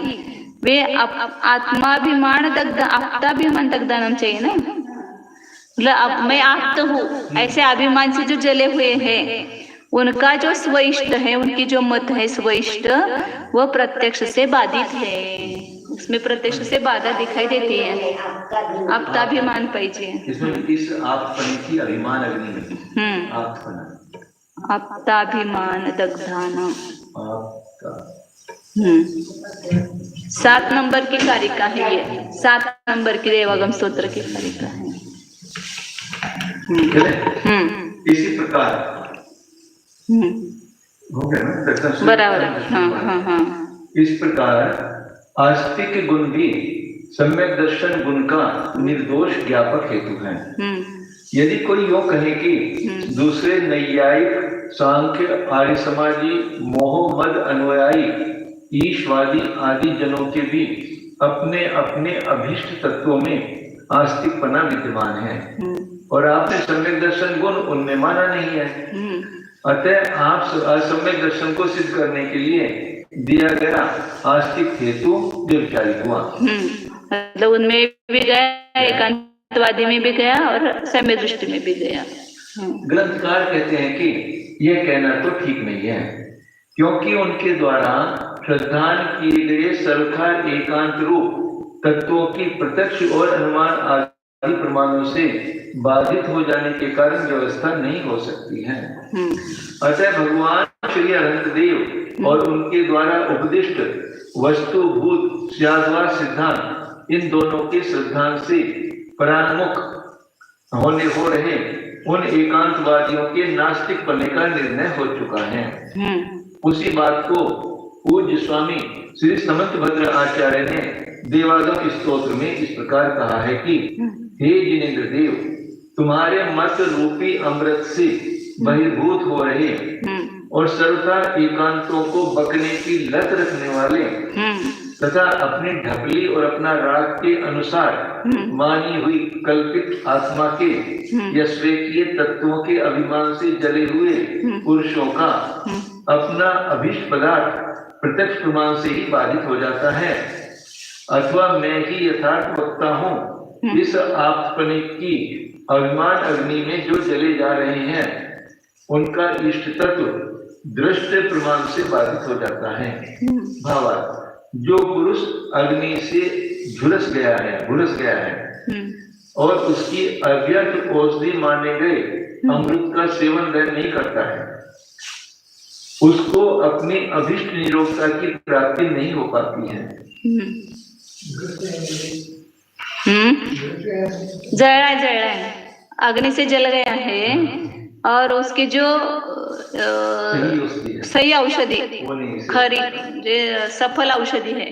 वे आत्माभिमान दग्ध, आप्ताभिमान दग्धा नाम चाहिए ना, मतलब अब मैं आप्त हूँ ऐसे अभिमान से जो जले हुए हैं उनका जो स्वइष्ट है, उनकी जो मत है स्वइष्ट, वो प्रत्यक्ष से बाधित है, उसमें प्रत्यक्ष से बाधा दिखाई देती है। आप्ताभिमान पाहिजे इसमें, इस आपपन की अभिमान अग्नि में आप्ताभिमान दग्धाना 7 नंबर की कारिका है ये, 7 नंबर की देवागम स्तोत्र की कारिका है। इसी प्रकार हो गया ना, बराबर। हाँ। इस प्रकार आस्तिक गुण भी सम्यक दर्शन गुण का निर्दोष ज्ञापक हेतु है। यदि कोई यूं कहे कि दूसरे नैयायिक सांख्य, आर्य समाजी, मोह मद अनुयायी, ईशवादी आदि जनों के भी अपने अपने अभिष्ट तत्वों में आस्तिकपना विद्यमान है और आपने सम्यक दर्शन गुण उनमें माना नहीं है। अतः आप असम्यक दर्शन को सिद्ध करने के लिए दिया गया आस्तिक हेतु व्यभिचारित हुआ। मतलब उनमें भी गया, एकांतवादी में भी गया और सम्यक दृष्टि में भी गया। ग्रंथकार कहते हैं कि यह कहना तो ठीक नहीं है, क्योंकि उनके द्वारा प्रदान किए गए सरकार एकांत रूप तत्वों की प्रत्यक्ष और अनुमान आदि प्रमाणों से बाधित हो जाने के कारण व्यवस्था नहीं हो सकती है। अतः भगवान श्री अनंत देव और उनके द्वारा उपदिष्ट वस्तुभूत शाश्वत सिद्धांत, इन दोनों के सिद्धांत से परान्मुख हो रहे उन एकांतवादियों के नास्तिक पने का निर्णय हो चुका है। उसी बात को पूज्य स्वामी श्री समंतभद्र आचार्य ने देवागम स्तोत्र में इस प्रकार कहा है कि हे जिनेन्द्र देव, तुम्हारे मत रूपी अमृत से बहिर्भूत हो रहे और सर्वथा एकांतों को बकने की लत रखने वाले तथा अपनी ढपली और अपना राग के अनुसार मानी हुई कल्पित आत्मा के या स्वेकीय तत्वों के अभिमान से जले हुए पुरुषों का अपना अभिष्ट पदार्थ प्रत्यक्ष प्रमाण से ही बाधित हो जाता है, अथवा मैं ही यथार्थ वक्ता हूँ, इस आपने की अभिमान अग्नि में जो जले जा रहे हैं उनका इष्ट तत्व दृष्ट प्रमाण से बाधित हो जाता है। भावार्थ, जो पुरुष अग्नि से झुलस गया है और उसकी अव्यर्थ औषधि माने गए अमृत का सेवन वह नहीं करता है, उसको अपनी अभिष्ट निरोगता की प्राप्ति नहीं हो पाती है। जला है, अग्नि से जल गया है और उसके जो सही औषधि खरी जो सफल औषधि है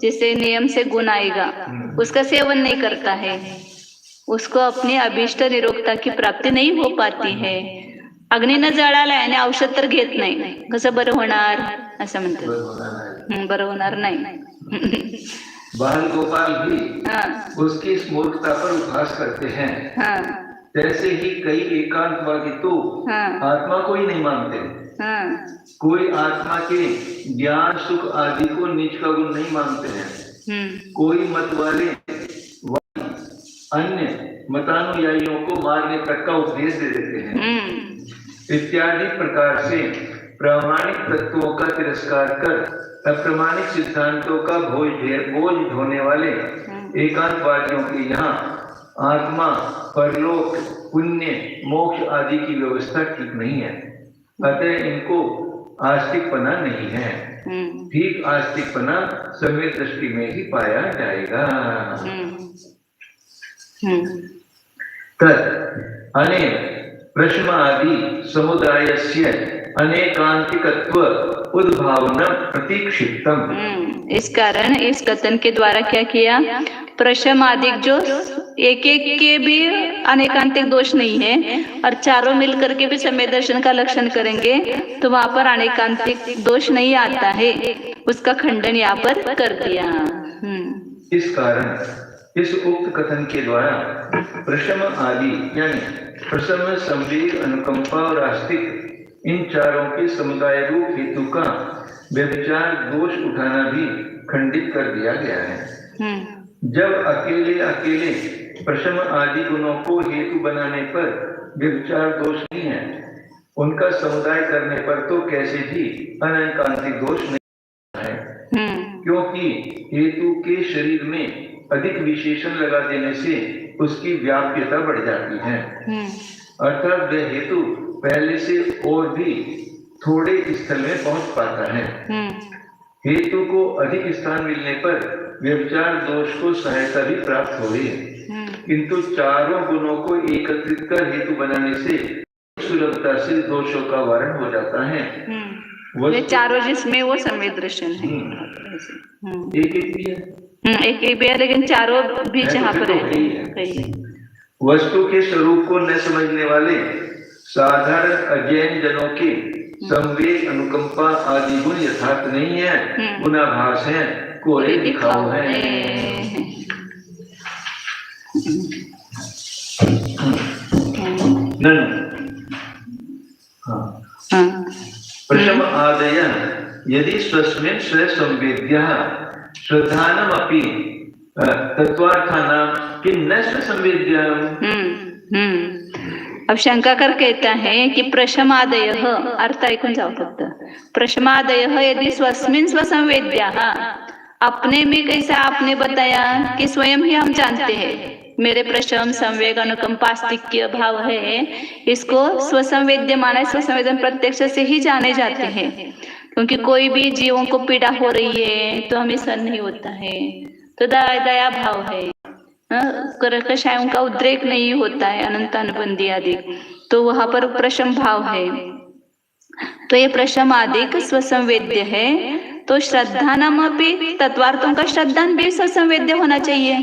जिसे नियम से गुण आएगा उसका सेवन नहीं करता है, उसको अपनी अभिष्ट निरोगता की प्राप्ती नहीं हो पाती है। अग्नीनं जळाला आणि औषध तर घेत नाही, कसं बरं होणार असं म्हणतात, बरं होणार नाही। बाल गोपाल भी उसकी इस मूर्खता पर उपहास करते हैं। जैसे ही कई एकांतवादी तो आत्मा को ही नहीं मानते, कोई आत्मा के ज्ञान सुख आदि को नीच का गुण नहीं मानते हैं, कोई मत वाले अन्य मतानुयायियों को मारने तक का उपदेश दे देते हैं। इत्यादि प्रकार से प्रामाणिक तत्वों का तिरस्कार कर अप्रमाणिक सिद्धांतों का बोझ ढोने वाले एकांतवादियों के यहाँ आत्मा, परलोक, पुण्य, मोक्ष आदि की व्यवस्था ठीक नहीं है। अतः इनको आस्तिकपना नहीं है। ठीक आस्तिकपना सम्यक दृष्टि में ही पाया जाएगा। तत् अनेक प्रश्न आदि समुदायस्य अनेकांतिकत्व उद्भावना प्रतीक्षितम। इस कारण इस कथन के द्वारा क्या किया, प्रशम आदि जो एक एक के भी अनेकांतिक दोष नहीं है और चारों मिलकर के भी समय दर्शन का लक्षण करेंगे तो वहां पर अनेकांतिक दोष नहीं आता है, उसका खंडन यहाँ पर कर दिया। इस कारण इस उक्त कथन के द्वारा प्रशम आदि यानी प्रसन्न, संवेग, अनुकंपा और आस्तिक इन चारों के समुदाय रूप हेतु का व्यभिचार दोष उठाना भी खंडित कर दिया गया है। जब अकेले अकेले प्रशम आदि गुणों को हेतु बनाने पर व्यभिचार दोष नहीं है, उनका समुदाय करने पर तो कैसे भी अनेकांतिक दोष नहीं है, क्योंकि हेतु के शरीर में अधिक विशेषण लगा देने से उसकी व्याप्यता बढ़ जाती है, अर्थात वह हेतु पहले से और भी थोड़े स्थल में पहुंच पाता है। हेतु को अधिक स्थान मिलने पर व्यभिचार दोष को सहायता भी प्राप्त हो रही है, किंतु चारों गुणों को एकत्रित कर हेतु बनाने से सुलभता से दोषों का वारण हो जाता है। वे चारों जिसमें वो संवेद दर्शन है, एक भी है, एक भी है, लेकिन चारों भी जहाँ पर है। वस्तु के स्वरूप को न समझने वाले साधारण अजैन जनों की संवेग अनुकंपा आदि गुण यथार्थ नहीं है, गुणाभास है, कोरे दिखाओ है। प्रथम आदय यदि स्वस्मिन् स्वसंवेद्यः श्रद्धानमपि तत्वार्थानां किन्न स्वसंवेद्यम्। अब शंकाकर कहता है कि प्रशमादयः, अर्थ ऐकून जाओ फक्त, प्रशमादयः यदि स्वस्मिन् स्वसंवेद्यः, अपने में कैसा आपने बताया कि स्वयं ही हम जानते हैं मेरे प्रशम संवेग अनुकंपा आस्तिक्य भाव है, इसको स्वसंवेद्य माना है, स्वसंवेदन प्रत्यक्ष से ही जाने जाते हैं। क्योंकि कोई भी जीवों को पीड़ा हो रही है तो हमें सहन नहीं होता है, तो दया भाव है, कषायों का उद्रेक नहीं होता है, अनंत अनुबंधी आदि, तो वहां पर प्रशम भाव है। तो ये प्रशम आदि स्वसंवेद्य है, तो श्रद्धा नाम भी तत्वार्थों का श्रद्धान भी स्वसंवेद्य होना चाहिए।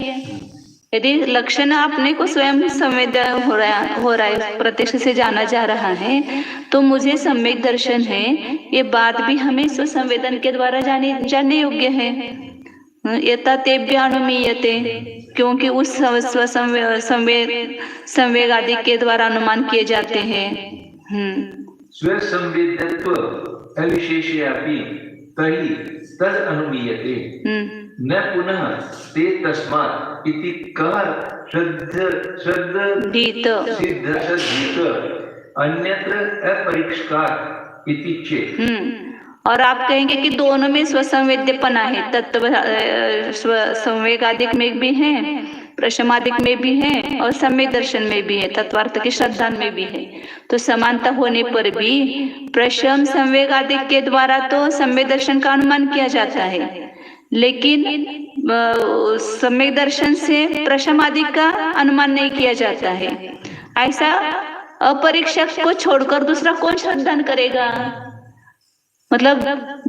यदि लक्षण अपने को स्वयं संवेद्य हो रहा है, प्रत्यक्ष से जाना जा रहा है, तो मुझे सम्यक दर्शन है, ये बात भी हमें स्वसंवेदन के द्वारा जानने योग्य है। यथा तेभ्य अनुमीयते, क्योंकि उस संवेग आदि के द्वारा अनुमान किए जाते हैं। स्वसंवेद्यत्व अविशेष्यापि तहि तद अनुमीयते न पुनः ते तस्मात् इति कः श्रद्धीत अन्यत्र अपरिष्कार इति चेत्। और आप कहेंगे कि दोनों में स्वसंवेद्यपना है, तत्व संवेगादिक में भी है, प्रशमादिक में भी है और सम्यक दर्शन में भी है, तत्वार्थ की श्रद्धा में भी है। तो समानता होने पर भी प्रशम संवेगादिक के द्वारा तो सम्यक दर्शन का अनुमान किया जाता है, लेकिन सम्यक दर्शन से प्रशमादिक का अनुमान नहीं किया जाता है। ऐसा अपरीक्षक को छोड़कर दूसरा कौन श्रद्धान करेगा? मतलब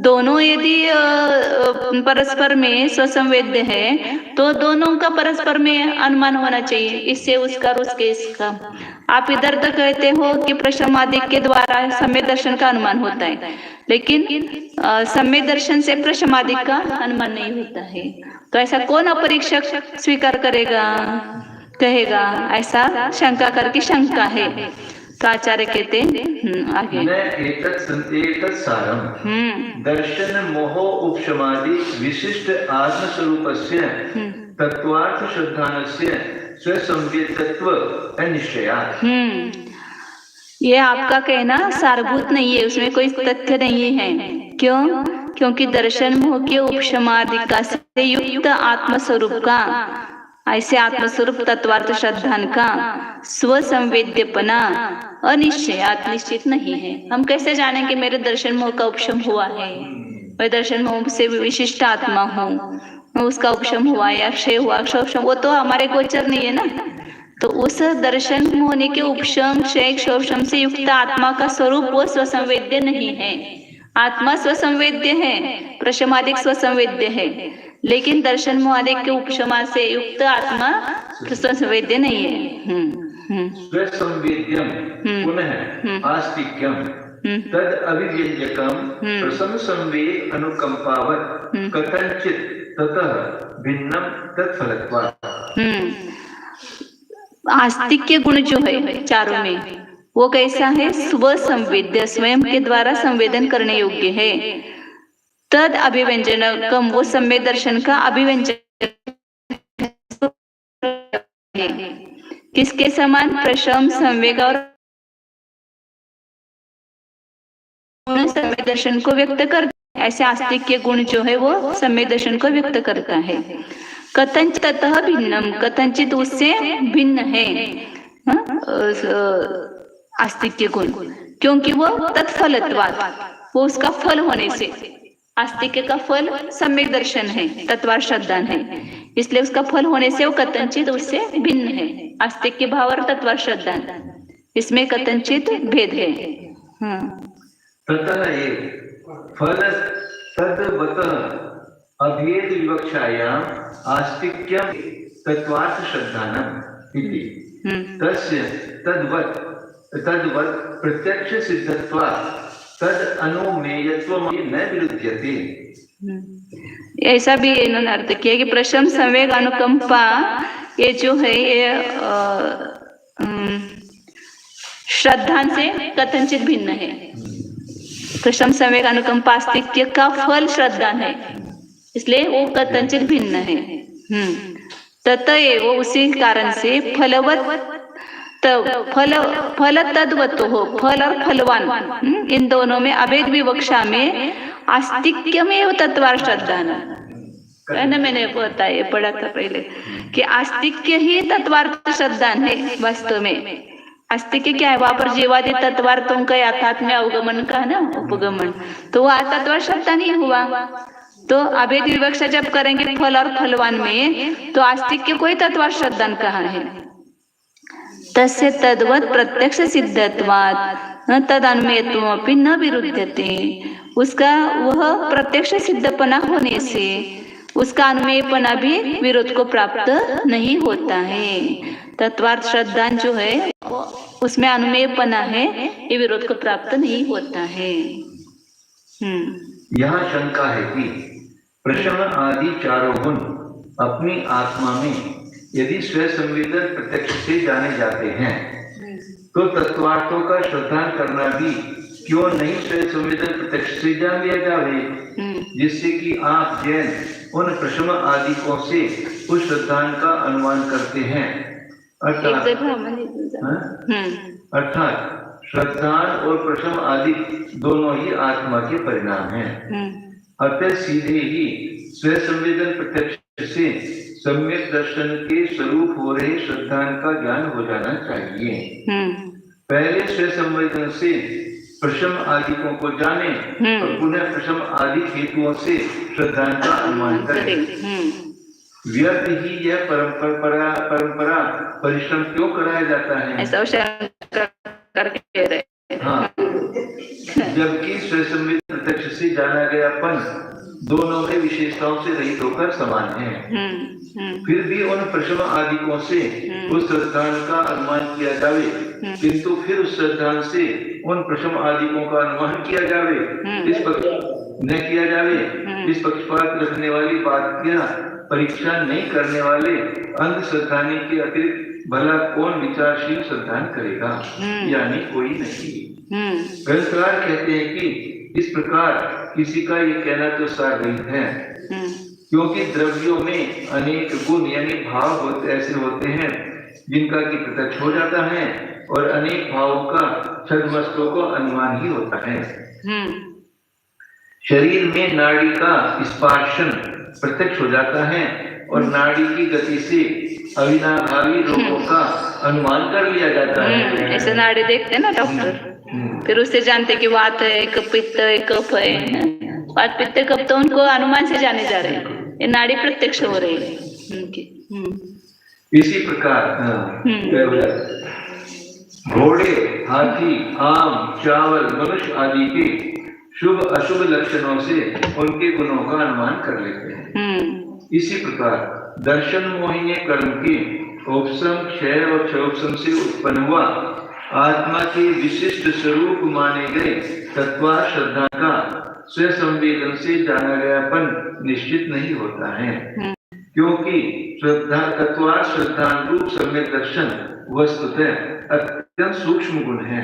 दोनों यदि परस्पर में स्वसंवेद्य है, तो दोनों का परस्पर में अनुमान होना चाहिए, इससे उसका और उसके इसका। आप इधर तक कहते हो कि प्रशमादिक के द्वारा सम्यक दर्शन का अनुमान होता है, लेकिन सम्यक दर्शन से प्रशमादिक का अनुमान नहीं होता है। तो ऐसा कौन अपरीक्षक स्वीकार करेगा, कहेगा? ऐसा शंका करके शंका है। तो आचार्य कहते आगे दर्शन मोह उपशमादि विशिष्ट आत्मस्वरूपस्य तत्वार्थ श्रद्धानस्य स्वसंवेद्यत्व अनिश्चयात्। ये आपका कहना सारभूत नहीं है, उसमें कोई तथ्य नहीं है। क्यों? क्योंकि दर्शन मोह के उपशमादिका से युक्त आत्मस्वरूप का, ऐसे आत्मस्वरूप तत्वार्थ श्रद्धान का स्वसंवेद्यपना अनिश्चयात, निश्चित नहीं है। हम कैसे जानें कि मेरे दर्शन मोह का उपशम हुआ है? मैं दर्शन मोह से विशिष्ट आत्मा हूँ, उसका उपशम हुआ या क्षय हुआ, क्षोभशम, वो तो हमारे गोचर नहीं है ना। तो उस दर्शन होने के उपशम क्षय क्षोभशम से युक्त आत्मा का स्वरूप वो स्वसंवेद्य नहीं है। आत्मा स्वसंवेद्य है, प्रशमादिक स्वसंवेद्य है, लेकिन दर्शन मोहादिक के उपशमा से युक्त आत्मा स्वसंवेद्य नहीं है। स्वसंवेद्यम पुनः आस्तिक्यम तद अभिव्यंजकम प्रसन्न संवेग अनुकंपावत कथंचित ततः भिन्नम तत्फलत्वात्। आस्तिक्य गुण जो है चारों में, वो कैसा है? स्वसंवेद्य, स्वयं के द्वारा संवेदन करने योग्य है। तद अभिव्यंजनकम, वो सम्यक दर्शन का अभिव्यंजन है। किसके समान? प्रशम संवेग और सम्यक दर्शन को व्यक्त करता है। ऐसे आस्तिक्य गुण जो है वो सम्यक दर्शन को व्यक्त करता है। कथंचित ततः भिन्नम, कथंचित उससे भिन्न है आस्तिक्य गुण, क्योंकि वो तत्फलत्वात्, वो उसका फल होने से। आस्तिक्य का फल सम्यक दर्शन है, तत्वार्थ श्रद्धान है, इसलिए उसका फल होने से वो कथंचित उससे भिन्न है। आस्तिक्य भाव और तत्वार्थ श्रद्धान, इसमें कथंचित भेद है। ततः ये फल तद्वतः अभेद विवक्षायाम आस्तिक्यम तत्वार्थ श्रद्धानम इति तस्य तद्वत् तद्वत् प्रत्यक्ष सिद्धत्वात् तद अनुमेयत्वम न विरुध्यते। ऐसा भी इन्होंने अर्थ किया कि प्रशम संवेग अनुकंपा ये जो है ये श्रद्धा से कथनचित भिन्न है। प्रशम संवेग अनुकंपा अस्तित्व का फल श्रद्धा है, इसलिए वो कथनचित भिन्न है। ततएव उसी कारण से फलवत फल तद्वत हो, फल और फलवान इन दोनों में अभेद विवक्षा में आस्तिक्य में तत्वार श्रद्धा है ना। मैंने बताया पढ़ा था पहले कि आस्तिक्य ही तत्वार्थ श्रद्धा है। वास्तव में आस्तिक्य क्या है, वहां पर जीवादि तत्वार्थों का यथात्म्य अवगमन का है ना उपगमन, तो वह तत्वार्थ श्रद्धा नहीं हुआ। तो अभेद विवक्षा जब करेंगे फल और फलवान में, तो आस्तिक्य कोई तत्वार्थ श्रद्धा कहा है। तस्य तद्वत् प्रत्यक्ष सिद्धत्वात् तदन्वयत्वमपि न विरुध्यते। उसका वह प्रत्यक्ष सिद्धपना होने से उसका अनुमेयपना भी विरोध को प्राप्त नहीं होता है। तत्वार्थ श्रद्धा जो है उसमें अनुमेयपना है, ये विरोध को प्राप्त नहीं होता है। यहाँ शंका है कि प्रशम आदि चारों गुण अपनी आत्मा में यदि स्व संवेदन प्रत्यक्ष से जाने जाते हैं, तो तत्वार्थों का श्रद्धा करना भी क्यों नहीं स्व संवेदन प्रत्यक्ष से जान लिया जावे, जिससे कि आप जैन उन प्रशम आदिकों से उस श्रद्धा का अनुमान करते हैं। अर्थात श्रद्धा और प्रशम आदि दोनों ही आत्मा के परिणाम हैं। अतः सीधे ही स्व संवेदन प्रत्यक्ष से सम्यक दर्शन के स्वरूप हो रहे श्रद्धा का ज्ञान हो जाना चाहिए। पहले स्व संवेदन से प्रशम आदिकों को जाने और पुनः प्रशम आदि हेतुओं से श्रद्धा का अनुमान करें। व्यर्थ ही यह परंपरा परिश्रम क्यों कराया जाता है, ऐसा करके रहे। हाँ, जबकि स्व संवेदन प्रत्यक्ष से जाना गयापन दोनों में विशेषताओं से रहित होकर समान है। फिर भी उन प्रशम आदिकों से उस श्रद्धा का अनुमान किया जावे, किंतु फिर उस श्रद्धा से उन प्रशम आदिकों का अनुमान किया जावे, इस पक्षपात रखने वाली बात क्या परीक्षा नहीं करने वाले अंध श्रद्धानी के अतिरिक्त भला कौन विचारशील श्रद्धा करेगा, यानी कोई नहीं। ग्रंथकार कहते हैं कि इस प्रकार किसी का ये कहना तो सारहित है, क्योंकि द्रव्यों में अनेक गुण यानी भाव ऐसे होते हैं जिनका कि प्रत्यक्ष हो जाता है, और अनेक भावों का छद्मस्तों को अनुमान ही होता है। शरीर में नाड़ी का स्पर्शन प्रत्यक्ष हो जाता है, और नाड़ी की गति से अविनाभावी रोगों का अनुमान कर लिया जाता है। ऐसे नाड़ी देखते हैं ना डॉक्टर, फिर उससे जानते कि वात है, पित्त है, कफ है। वात पित्त कफ तो उनको अनुमान से जाने जा रहे हैं, ये नाड़ी प्रत्यक्ष हो रही है उनकी। इसी प्रकार घोड़े, हाथी, आम, चावल, मनुष्य आदि के शुभ अशुभ लक्षणों से उनके गुणों का अनुमान कर लेते हैं। इसी प्रकार दर्शन मोहिनी कर्म के उपशम, क्षय और क्षयोपशम से उत्पन्न हुआ आत्मा के विशिष्ट स्वरूप माने गए तत्वार्थ श्रद्धा का स्व संवेदन से जाना गयापन निश्चित नहीं होता है, क्योंकि श्रद्धा तत्वार्थ श्रद्धा रूप सम्यक दर्शन वस्तुतः अत्यंत सूक्ष्म गुण है।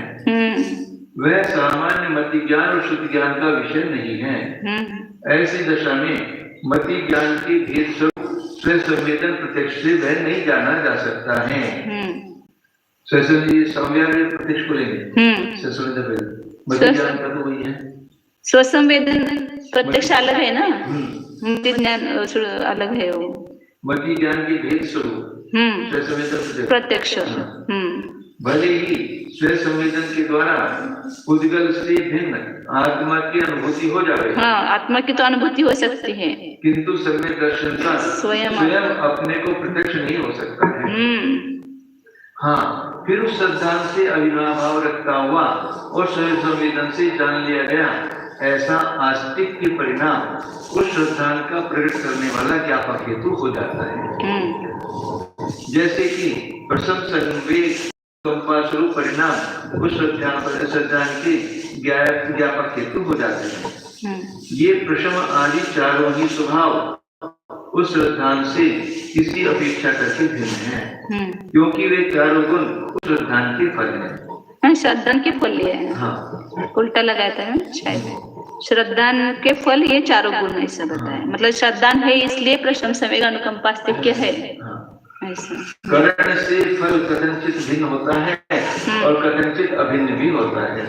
वह सामान्य मति ज्ञान और शुद्ध ज्ञान का विषय नहीं है। ऐसी दशा में मति ज्ञान के भेद स्व संवेदन प्रत्यक्ष से वह नहीं जाना जा सकता है। प्रत्यक्ष को लेंगे, मति ज्ञान का तो वही है। स्व संवेदन प्रत्यक्ष अलग है ना, मति ज्ञान अलग है। वो मति ज्ञान के भेद स्वरूप प्रत्यक्ष। भले ही स्व संवेदन के द्वारा उद्गल से भिन्न आत्मा की अनुभूति हो जाए, हाँ, आत्मा की तो अनुभूति हो सकती है, किंतु सम्यक दर्शन का स्वयं अपने को प्रत्यक्ष नहीं हो सकता है। हाँ, फिर उस श्रद्धा से अविनाभाव रखता हुआ और स्व संवेदन से जान लिया गया ऐसा आस्तिक के परिणाम उस श्रद्धा का प्रकट करने वाला ज्ञापक हेतु हो जाता है। जैसे कि प्रशम संवेग स्वरूप परिणाम उस श्रद्धान के ज्ञापक हेतु हो जाते हैं। ये प्रशम आदि चारों ही स्वभाव उस श्रद्धान से किसी अपेक्षा करके भिन्न है, क्योंकि वे चारों गुण उस श्रद्धान के फल हैं। श्रद्धान के फल ये है। हाँ, उल्टा लगाता है शायद। श्रद्धान के फल ये चारों गुण ऐसा बताया, मतलब श्रद्धान है इसलिए प्रशम संवेग अनुकंपा अस्तिक्य है ऐसा। करण से फल कथनचित भिन्न होता है और कथनचित अभिन्न भी होता है।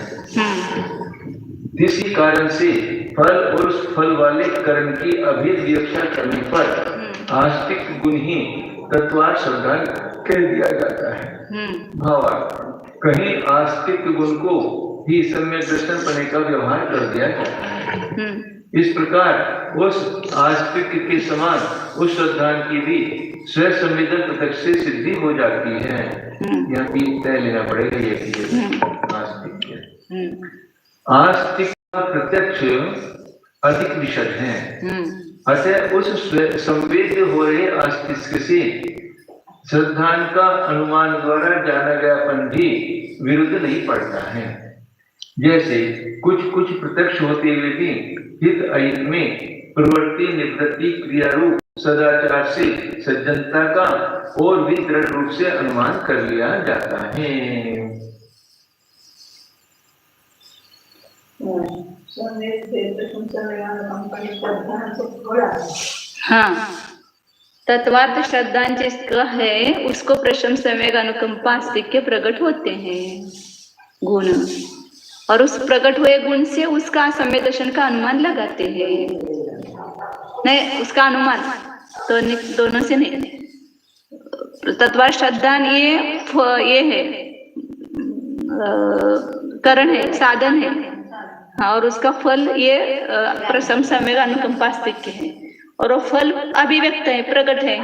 इसी कारण से फल और उस फल वाले करण की अभेद व्याख्या करने पर आस्तिक गुण ही तत्वार्थ श्रद्धान कह दिया जाता है। भावार्थ कहीं आस्तिक गुण को ही सम्यक दर्शन पने का व्यवहार कर दिया जाता है। इस प्रकार उस आस्तिक के समान उस श्रद्धान की भी स्वसंवेदन प्रत्यक्ष से सिद्धि हो जाती है। यहाँ भी तय लेना पड़ेगा ये आस्तिक। आस्तिक का प्रत्यक्ष अधिक विशद है, अतः उस संवेद हो रहे आस्तिक से श्रद्धान का अनुमान द्वारा जाना गयापन भी विरुद्ध नहीं पड़ता है। जैसे कुछ कुछ प्रत्यक्ष होते हुए भी हित अहित में प्रवृत्ति निवृत्ति क्रिया रूप सदाचार से सज्जनता का और भी दृढ़ रूप से अनुमान कर लिया जाता है। हाँ, तत्वार्थ श्रद्धान जिसका है उसको प्रशम संवेग अनुकंपा अस्तिक्य प्रकट होते हैं गुण, और उस प्रकट हुए गुण से उसका सम्यक दर्शन का अनुमान लगाते हैं। नहीं, उसका अनुमान तो दोनों से नहीं। तत्वार्थ श्रद्धान ये है करण है, साधन है। हाँ, और उसका फल ये प्रशम संवेग अनुकंपा अस्तिक्य है, और वो फल अभिव्यक्त है, प्रकट है।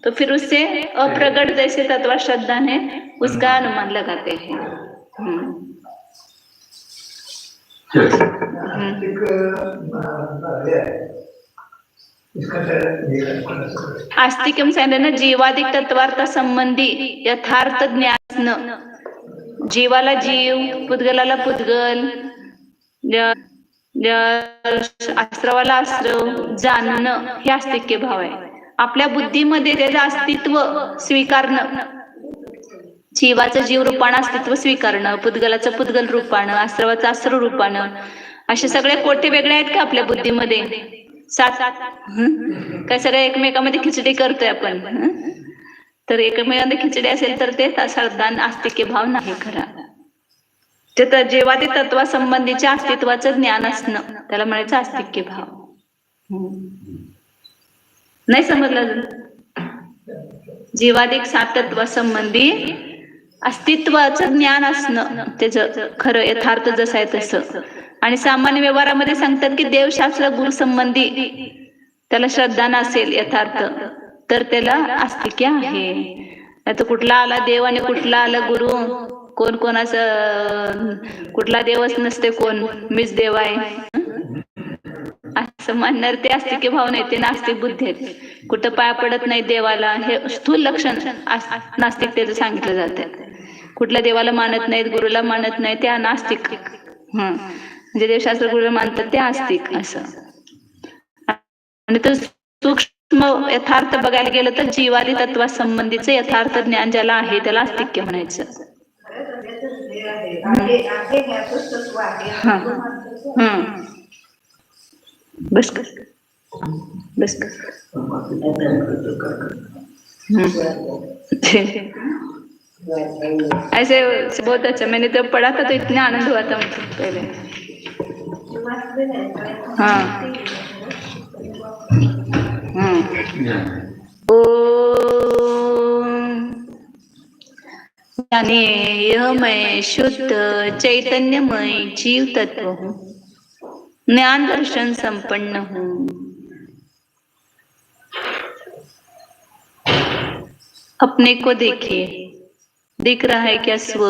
तो फिर उससे अप्रकट जैसे तत्वार्थ श्रद्धान है उसका अनुमान लगाते हैं। आस्तिकम सांगितलं ना, जीवाधिक तत्वार्थ संबंधी यथार्थ ज्ञान, जीवाला जीव, पुद्गलाला पुद्गल, आश्रवाला आश्रव जाणणं हे आस्तिक्य भाव आहे। आपल्या बुद्धीमध्ये त्याचं अस्तित्व स्वीकारणं, जीवाचं जीव रूपानं अस्तित्व स्वीकारणं, पुद्गलाचं पुद्गल रूपानं, आश्रवाचं आश्रव रूपानं, असे सगळे कोठे वेगळे आहेत का आपल्या बुद्धीमध्ये? सात काय सगळे एकमेकांमध्ये खिचडी करतोय आपण। तर एकमेकांमध्ये खिचडी असेल तर ते श्रद्धान आस्तिक्य भाव नाही खरा। ते जेव्हा ते तत्वासंबंधीच्या अस्तित्वाचं ज्ञान असणं त्याला म्हणायचं आस्तिक्य भाव। नाही समजलं? जीवाधिक सातत्व संबंधी अस्तित्वाचं ज्ञान असणं त्याचं खरं यथार्थ जसं आहे तसं। आणि सामान्य व्यवहारामध्ये सांगतात की देवशास्त्र गुरु संबंधी त्याला श्रद्धा नसेल यथार्थ तर त्याला आस्तिक्य आहे। आता कुठला आला देव आणि कुठला आला गुरु, कोण कोणाचं कुठला देवच नसते, कोण मीच देव आहे असं म्हणणार ते आस्तिक्य भाव नाही, ते नास्तिक बुद्धी आहेत। कुठं पाया पडत नाही देवाला हे स्थूल लक्षण नास्तिकतेचं सांगितलं जातं। कुठल्या देवाला मानत नाहीत, गुरुला मानत नाही, ते नास्तिक। म्हणजे देवशास्त्र गुरुला मानतात ते आस्तिक असं। आणि तो सूक्ष्म यथार्थ बघायला गेलं तर जीवादी तत्वा संबंधीचं यथार्थ ज्ञान ज्याला आहे त्याला आस्तिक्य म्हणायचं। बस कर बस कर। ऐसे बहुत अच्छा, मैंने जब पढ़ा था तो इतना आनंद हुआ था मुझे पहले। हाँ यानी यह मैं शुद्ध चैतन्यमय जीव तत्व हूँ, ज्ञान दर्शन संपन्न हूँ। अपने को देखिए, दिख रहा है क्या स्व?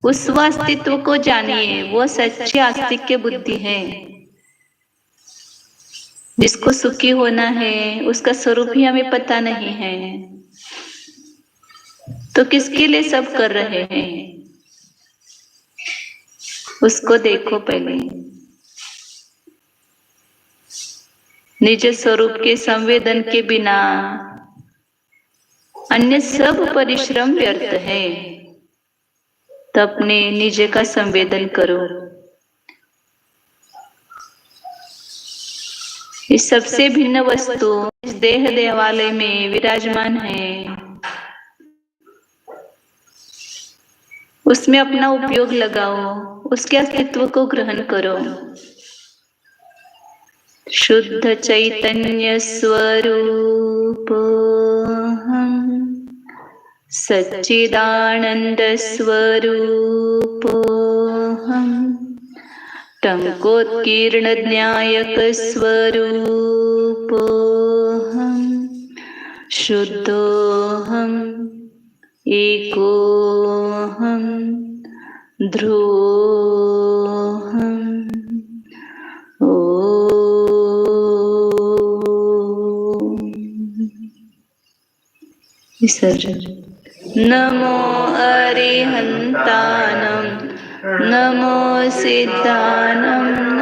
उस स्व अस्तित्व को जानिए, वो सच्ची आस्तिक्य बुद्धि है। जिसको सुखी होना है उसका स्वरूप ही हमें पता नहीं है, तो किसके लिए सब कर रहे हैं, उसको देखो पहले। निज स्वरूप के संवेदन के बिना अन्य सब परिश्रम व्यर्थ है। तो अपने निज का संवेदन करो। इस सबसे भिन्न वस्तु इस देह देवालय में विराजमान है, उसमें अपना उपयोग लगाओ, उसके अस्तित्व को ग्रहण करो। शुद्ध चैतन्य स्वरूप हम, सच्चिदानंद स्वरूप हम, टंकोत्कीर्ण ज्ञायक स्वरूप हम, शुद्धो हम, एको हम, ध्रुवोऽहम्। विसर्जन। नमो अरिहंतानं, नमो सिद्धानं,